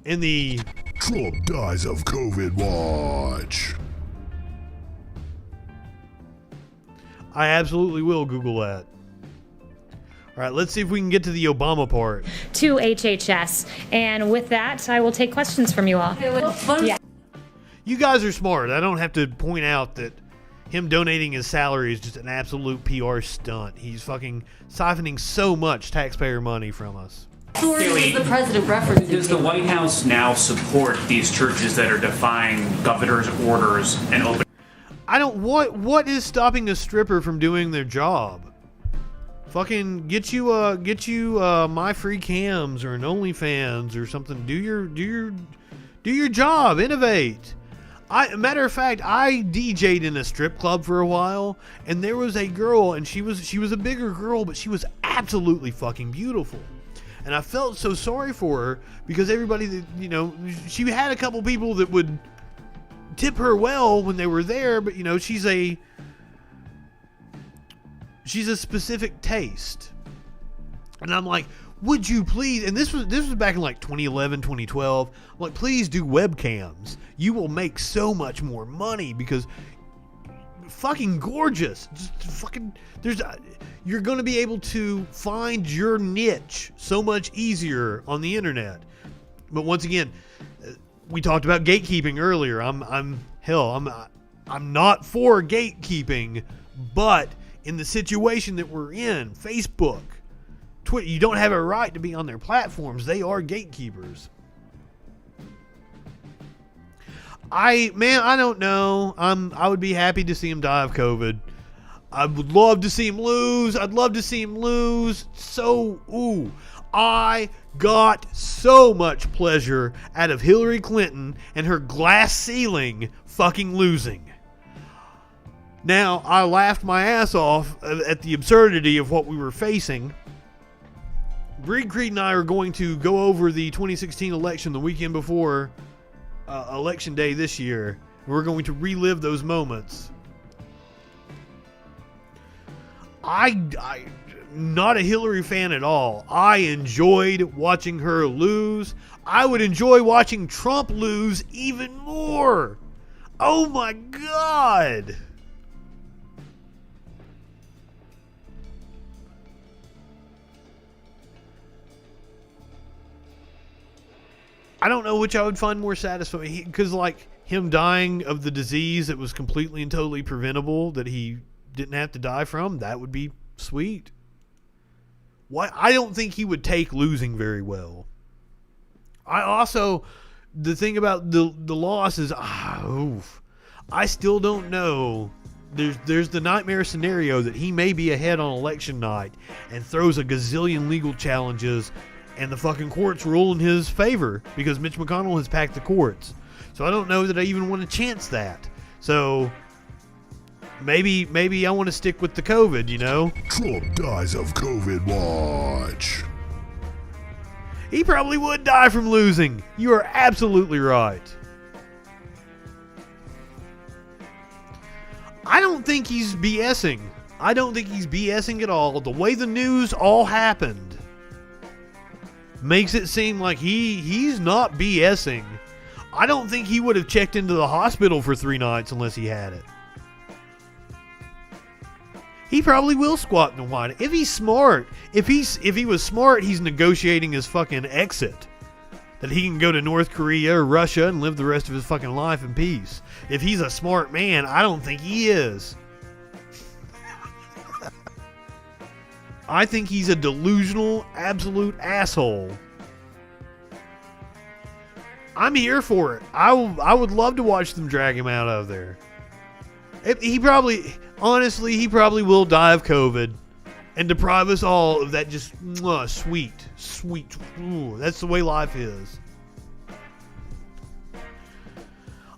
in the Trump dies of COVID watch. I absolutely will Google that. All right, let's see if we can get to the Obama part. To HHS. And with that, I will take questions from you all. Yeah. You guys are smart. I don't have to point out that him donating his salary is just an absolute PR stunt. He's fucking siphoning so much taxpayer money from us. Does the president reference? Does the White House now support these churches that are defying governor's orders and open? What is stopping a stripper from doing their job? Fucking get you My Free Cams or an OnlyFans or something. Do your job. Innovate. Matter of fact, I DJ'd in a strip club for a while, and there was a girl, and she was a bigger girl, but she was absolutely fucking beautiful. And I felt so sorry for her because everybody that, she had a couple people that would tip her well when they were there, but she's a specific taste. And I'm like, would you please, and this was back in like 2011, 2012, like, please do webcams. You will make so much more money because fucking gorgeous. Just fucking, you're going to be able to find your niche so much easier on the internet. But once again, we talked about gatekeeping earlier. I'm not for gatekeeping, but in the situation that we're in, Facebook, Twitter, you don't have a right to be on their platforms. They are gatekeepers. I don't know. I would be happy to see him die of COVID. I would love to see him lose. I'd love to see him lose. So, I got so much pleasure out of Hillary Clinton and her glass ceiling fucking losing. Now, I laughed my ass off at the absurdity of what we were facing. Breed Creed and I are going to go over the 2016 election the weekend before Election Day this year. We're going to relive those moments. I'm not a Hillary fan at all. I enjoyed watching her lose. I would enjoy watching Trump lose even more. Oh my God. I don't know which I would find more satisfying, because like him dying of the disease that was completely and totally preventable, that he didn't have to die from, that would be sweet. I don't think he would take losing very well. The thing about the loss is, I still don't know. There's the nightmare scenario that he may be ahead on election night and throws a gazillion legal challenges, and the fucking courts rule in his favor because Mitch McConnell has packed the courts. So I don't know that I even want to chance that. So maybe I want to stick with the COVID, you know? Trump dies of COVID watch. He probably would die from losing. You are absolutely right. I don't think he's BSing. I don't think he's BSing at all. The way the news all happened makes it seem like he's not BSing. I don't think he would have checked into the hospital for 3 nights unless he had it. He probably will squat in the White House. If he's smart, if he was smart, he's negotiating his fucking exit. That he can go to North Korea or Russia and live the rest of his fucking life in peace. If he's a smart man, I don't think he is. I think he's a delusional, absolute asshole. I'm here for it. I would love to watch them drag him out of there. He probably will die of COVID and deprive us all of that just sweet. That's the way life is.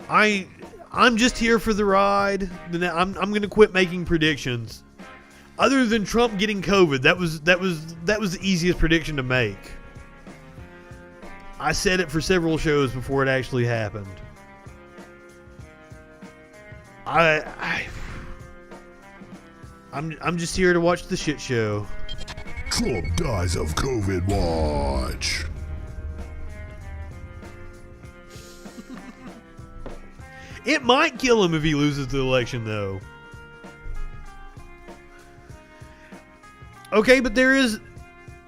I'm just here for the ride. I'm going to quit making predictions. Other than Trump getting COVID, that was the easiest prediction to make. I said it for several shows before it actually happened. I'm just here to watch the shit show. Trump dies of COVID watch. It might kill him if he loses the election, though. Okay, but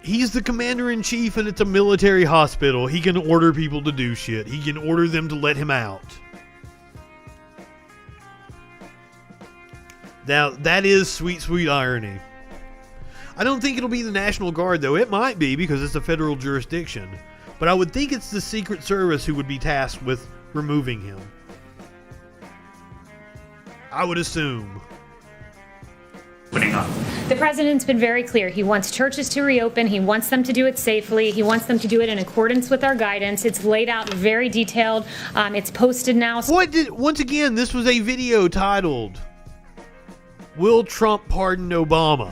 he's the commander-in-chief and it's a military hospital. He can order people to do shit. He can order them to let him out. Now, that is sweet, sweet irony. I don't think it'll be the National Guard, though. It might be because it's a federal jurisdiction. But I would think it's the Secret Service who would be tasked with removing him. I would assume. The president's been very clear. He wants churches to reopen. He wants them to do it safely. He wants them to do it in accordance with our guidance. It's laid out very detailed. It's posted now. Once again, this was a video titled, "Will Trump Pardon Obama?"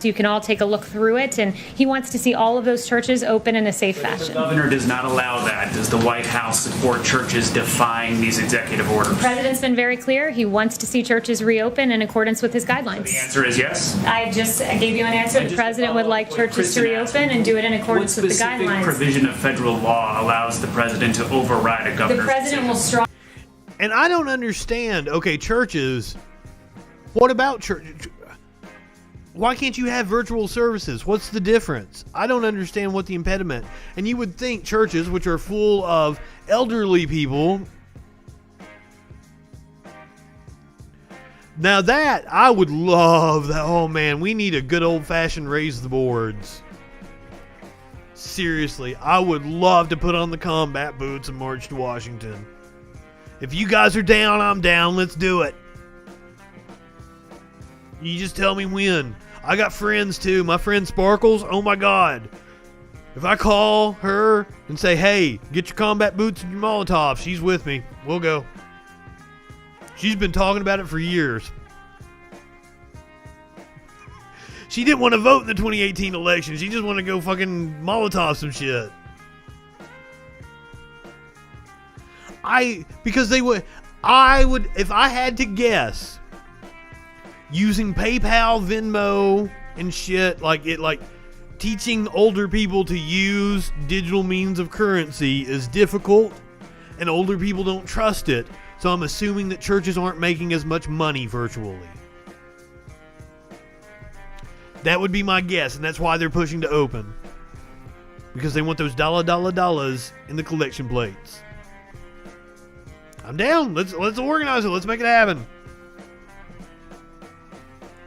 You can all take a look through it, and he wants to see all of those churches open in a safe fashion. The governor does not allow that. Does the White House support churches defying these executive orders? The president's been very clear. He wants to see churches reopen in accordance with his guidelines. The answer is yes? I gave you an answer. The president would like churches to reopen and do it in accordance with the guidelines. What specific provision of federal law allows the president to override a governor's The president will strong. And I don't understand. Okay, churches. What about church? Why can't you have virtual services? What's the difference? I don't understand what the impediment. And you would think churches, which are full of elderly people. Now that, I would love that. Oh man, we need a good old-fashioned raise the boards. Seriously, I would love to put on the combat boots and march to Washington. If you guys are down, I'm down. Let's do it. You just tell me when. I got friends too. My friend Sparkles, oh my God. If I call her and say, hey, get your combat boots and your Molotov, she's with me. We'll go. She's been talking about it for years. She didn't want to vote in the 2018 election. She just wanted to go fucking Molotov some shit. I would, if I had to guess, using PayPal, Venmo, and shit, like teaching older people to use digital means of currency is difficult, and older people don't trust it. So I'm assuming that churches aren't making as much money virtually. That would be my guess, and that's why they're pushing to open. Because they want those dollars in the collection plates. I'm down. Let's organize it. Let's make it happen.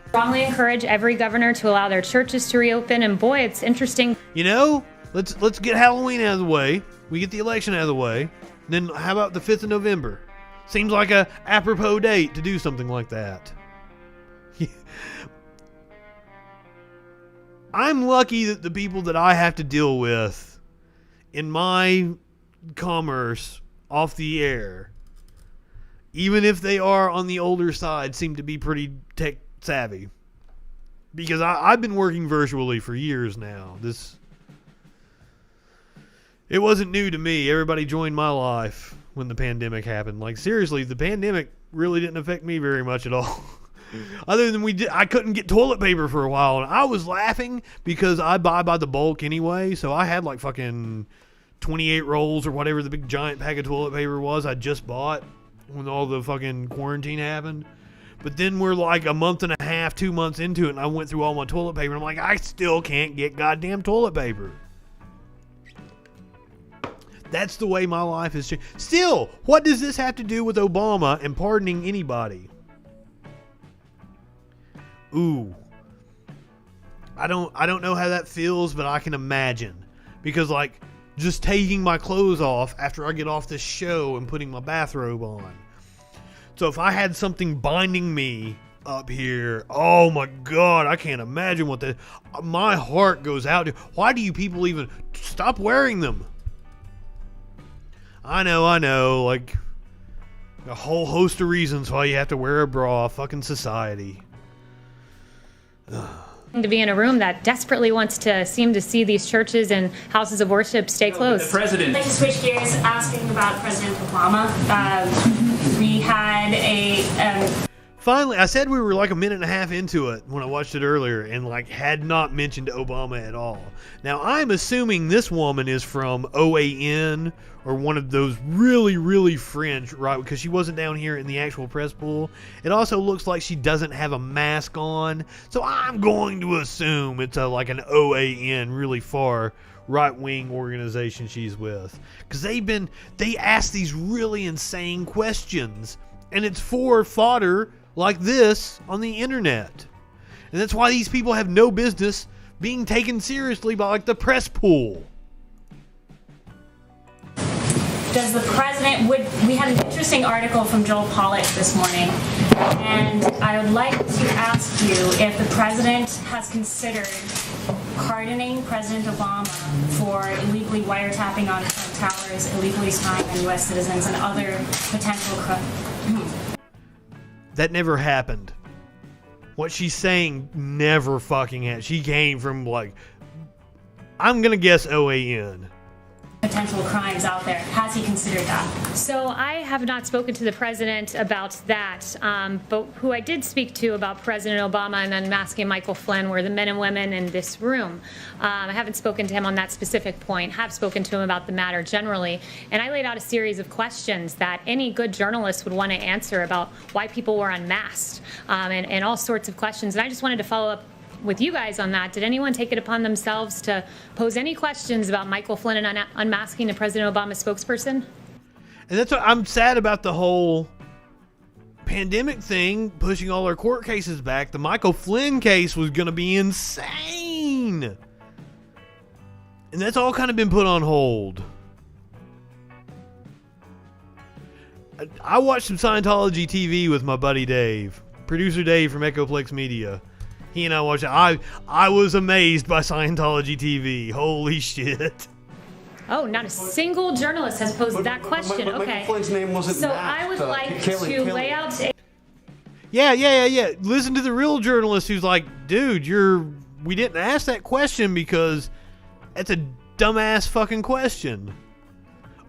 Strongly encourage every governor to allow their churches to reopen, and boy, it's interesting. You know, let's get Halloween out of the way. We get the election out of the way. Then how about the 5th of November? Seems like a apropos date to do something like that. I'm lucky that the people that I have to deal with in my commerce off the air, even if they are on the older side, seem to be pretty tech savvy. Because I've been working virtually for years now. It wasn't new to me. Everybody joined my life when the pandemic happened. Like, seriously, the pandemic really didn't affect me very much at all. Other than I couldn't get toilet paper for a while, and I was laughing because I buy by the bulk anyway, so I had like fucking 28 rolls or whatever the big giant pack of toilet paper was I just bought when all the fucking quarantine happened. But then we're like a month and a half, 2 months into it, and I went through all my toilet paper, and I'm like, I still can't get goddamn toilet paper. That's the way my life has changed. Still, what does this have to do with Obama and pardoning anybody? Ooh. I don't know how that feels, but I can imagine. Because like just taking my clothes off after I get off this show and putting my bathrobe on. So if I had something binding me up here, oh my God, I can't imagine what that. My heart goes out to. Why do you people even stop wearing them? I know, like a whole host of reasons why you have to wear a bra. Fucking society. To be in a room that desperately wants to seem to see these churches and houses of worship stay closed. The president. I'd like to switch gears, asking about President Obama. We had a. Finally, I said we were like a minute and a half into it when I watched it earlier and like had not mentioned Obama at all. Now, I'm assuming this woman is from OAN or one of those really, really fringe, right? Because she wasn't down here in the actual press pool. It also looks like she doesn't have a mask on. So I'm going to assume it's like an OAN, really far right-wing organization she's with. Because they ask these really insane questions. And it's for fodder like this on the internet. And that's why these people have no business being taken seriously by like the press pool. Does the president, we had an interesting article from Joel Pollak this morning, and I would like to ask you if the president has considered pardoning President Obama for illegally wiretapping on towers, illegally spying on U.S. citizens, and other potential crimes. That never happened. what she's saying never fucking has. She came from, like, I'm going to guess OAN. Potential crimes out there. Has he considered that? So I have not spoken to the president about that, but who I did speak to about President Obama and unmasking Michael Flynn were the men and women in this room. I haven't spoken to him on that specific point, have spoken to him about the matter generally, and I laid out a series of questions that any good journalist would want to answer about why people were unmasked, and all sorts of questions. And I just wanted to follow up with you guys on that. Did anyone take it upon themselves to pose any questions about Michael Flynn and unmasking the President Obama spokesperson? And that's what I'm sad about, the whole pandemic thing, pushing all our court cases back. The Michael Flynn case was going to be insane. And that's all kind of been put on hold. I watched some Scientology TV with my buddy Dave, producer Dave from Echoplex Media. He and I watched it. I was amazed by Scientology TV. Holy shit. Oh, not a single journalist has posed that question. Michael Okay. Flynn's name wasn't So Matt, I would like Kelly. to lay out a Yeah. Listen to the real journalist who's like, dude, we didn't ask that question because that's a dumbass fucking question.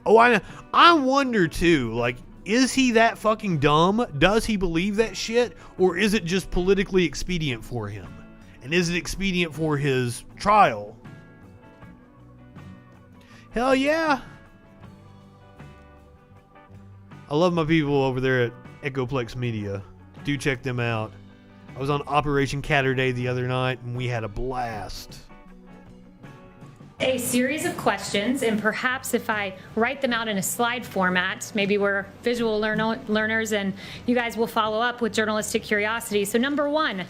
Oh, I wonder too, like, is he that fucking dumb? Does he believe that shit? Or is it just politically expedient for him? And is it expedient for his trial? Hell yeah. I love my people over there at Echoplex Media. Do check them out. I was on Operation Catterday the other night and we had a blast. A series of questions, and perhaps if I write them out in a slide format, maybe we're visual learners and you guys will follow up with journalistic curiosity. So number one,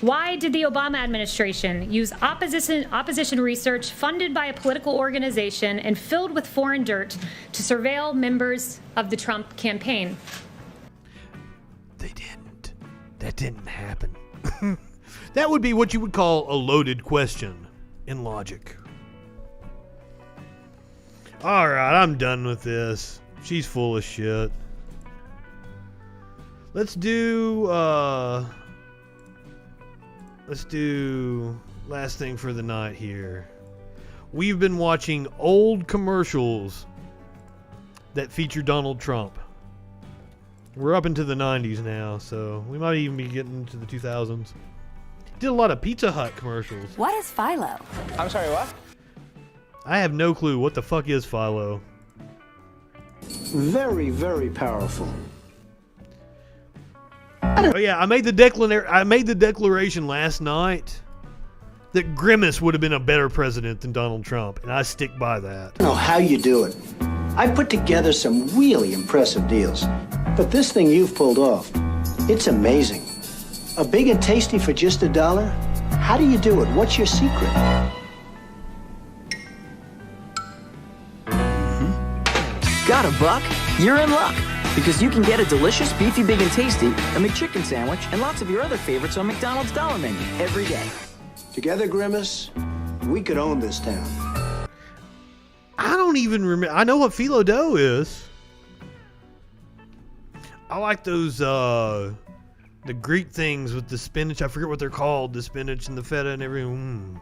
why did the Obama administration use opposition research funded by a political organization and filled with foreign dirt to surveil members of the Trump campaign? They didn't. That didn't happen. That would be what you would call a loaded question in logic. Alright, I'm done with this. She's full of shit. Let's do last thing for the night here. We've been watching old commercials that feature Donald Trump. We're up into the 90s now, so we might even be getting into the 2000s. Did a lot of Pizza Hut commercials. What is Philo? I'm sorry, what? I have no clue. What the fuck is Philo? Very, very powerful. Oh yeah, I made the declaration last night that Grimace would have been a better president than Donald Trump, and I stick by that. I don't know how you do it. I put together some really impressive deals, but this thing you've pulled off, it's amazing. A big and tasty for just $1? How do you do it? What's your secret? Got a buck? You're in luck. Because you can get a delicious Beefy Big and Tasty, a McChicken sandwich, and lots of your other favorites on McDonald's Dollar Menu every day. Together, Grimace, we could own this town. I don't even remember. I know what phyllo dough is. I like those the Greek things with the spinach. I forget what they're called. The spinach and the feta and everything.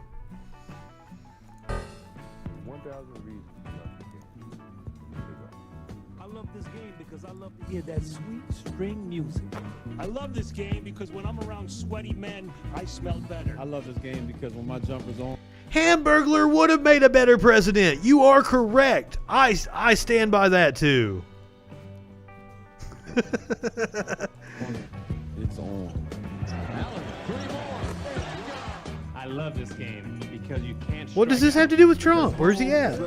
1,000 reasons. I love this game because I love to hear that sweet string music. I love this game because when I'm around sweaty men, I smell better. I love this game because when my jumper's on. Hamburglar would have made a better president. You are correct. I stand by that too. It's on. I love this game because you can't. What does this have to do with Trump? Where's he at?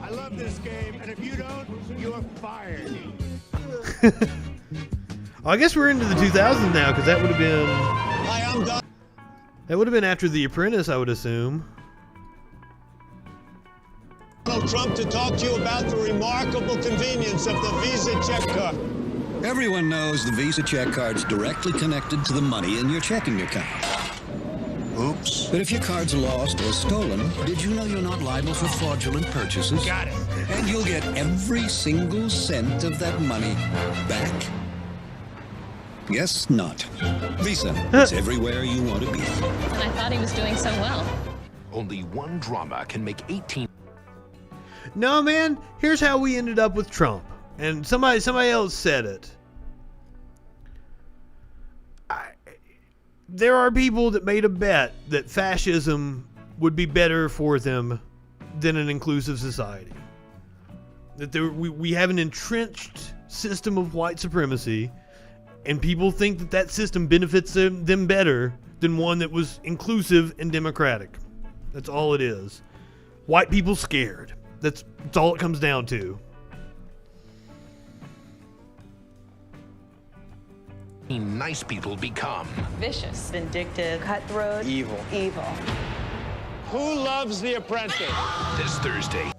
I love this game, and if you don't, you're fired. I guess we're into the 2000s now, because that would have been. Hi, I'm Doug. That would have been after The Apprentice, I would assume. Donald Trump to talk to you about the remarkable convenience of the Visa check card. Everyone knows the Visa check card's directly connected to the money in your checking account. Oops. But if your card's lost or stolen, did you know you're not liable for fraudulent purchases? Got it. And you'll get every single cent of that money back. Guess not. Visa is everywhere you want to be. And I thought he was doing so well. Only one drama can make 18. No, man, here's how we ended up with Trump. And somebody else said it. There are people that made a bet that fascism would be better for them than an inclusive society. That we have an entrenched system of white supremacy, and people think that that system benefits them better than one that was inclusive and democratic. That's all it is. White people scared. That's all it comes down to. Nice people become Vicious, vindictive, cutthroat, evil. Who loves The Apprentice? this Thursday.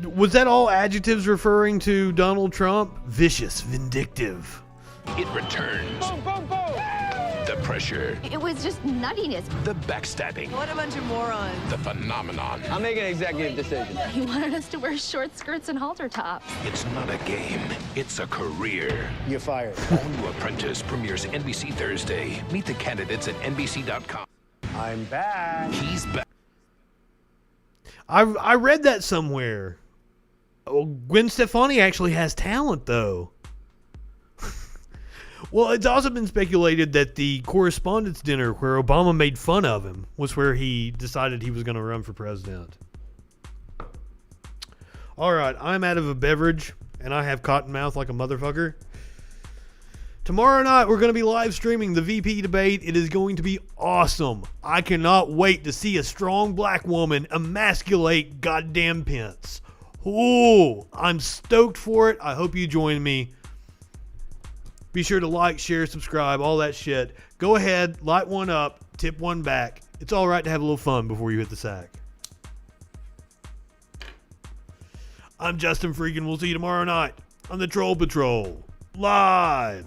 Was that all adjectives referring to Donald Trump? Vicious, vindictive. It returns. Boom, boom, boom! The pressure. It was just nuttiness. The backstabbing. What a bunch of morons. The phenomenon. I'll make an executive decision. He wanted us to wear short skirts and halter tops. It's not a game. It's a career. You're fired. All New Apprentice premieres NBC Thursday. Meet the candidates at NBC.com. I'm back. He's back. I read that somewhere. Oh, Gwen Stefani actually has talent, though. Well, it's also been speculated that the correspondence dinner where Obama made fun of him was where he decided he was going to run for president. All right, I'm out of a beverage, and I have cotton mouth like a motherfucker. Tomorrow night, we're going to be live streaming the VP debate. It is going to be awesome. I cannot wait to see a strong black woman emasculate goddamn Pence. Ooh, I'm stoked for it. I hope you join me. Be sure to like, share, subscribe, all that shit. Go ahead, light one up, tip one back. It's all right to have a little fun before you hit the sack. I'm JustinFREAKIN. We'll see you tomorrow night on the Troll Patrol. Live.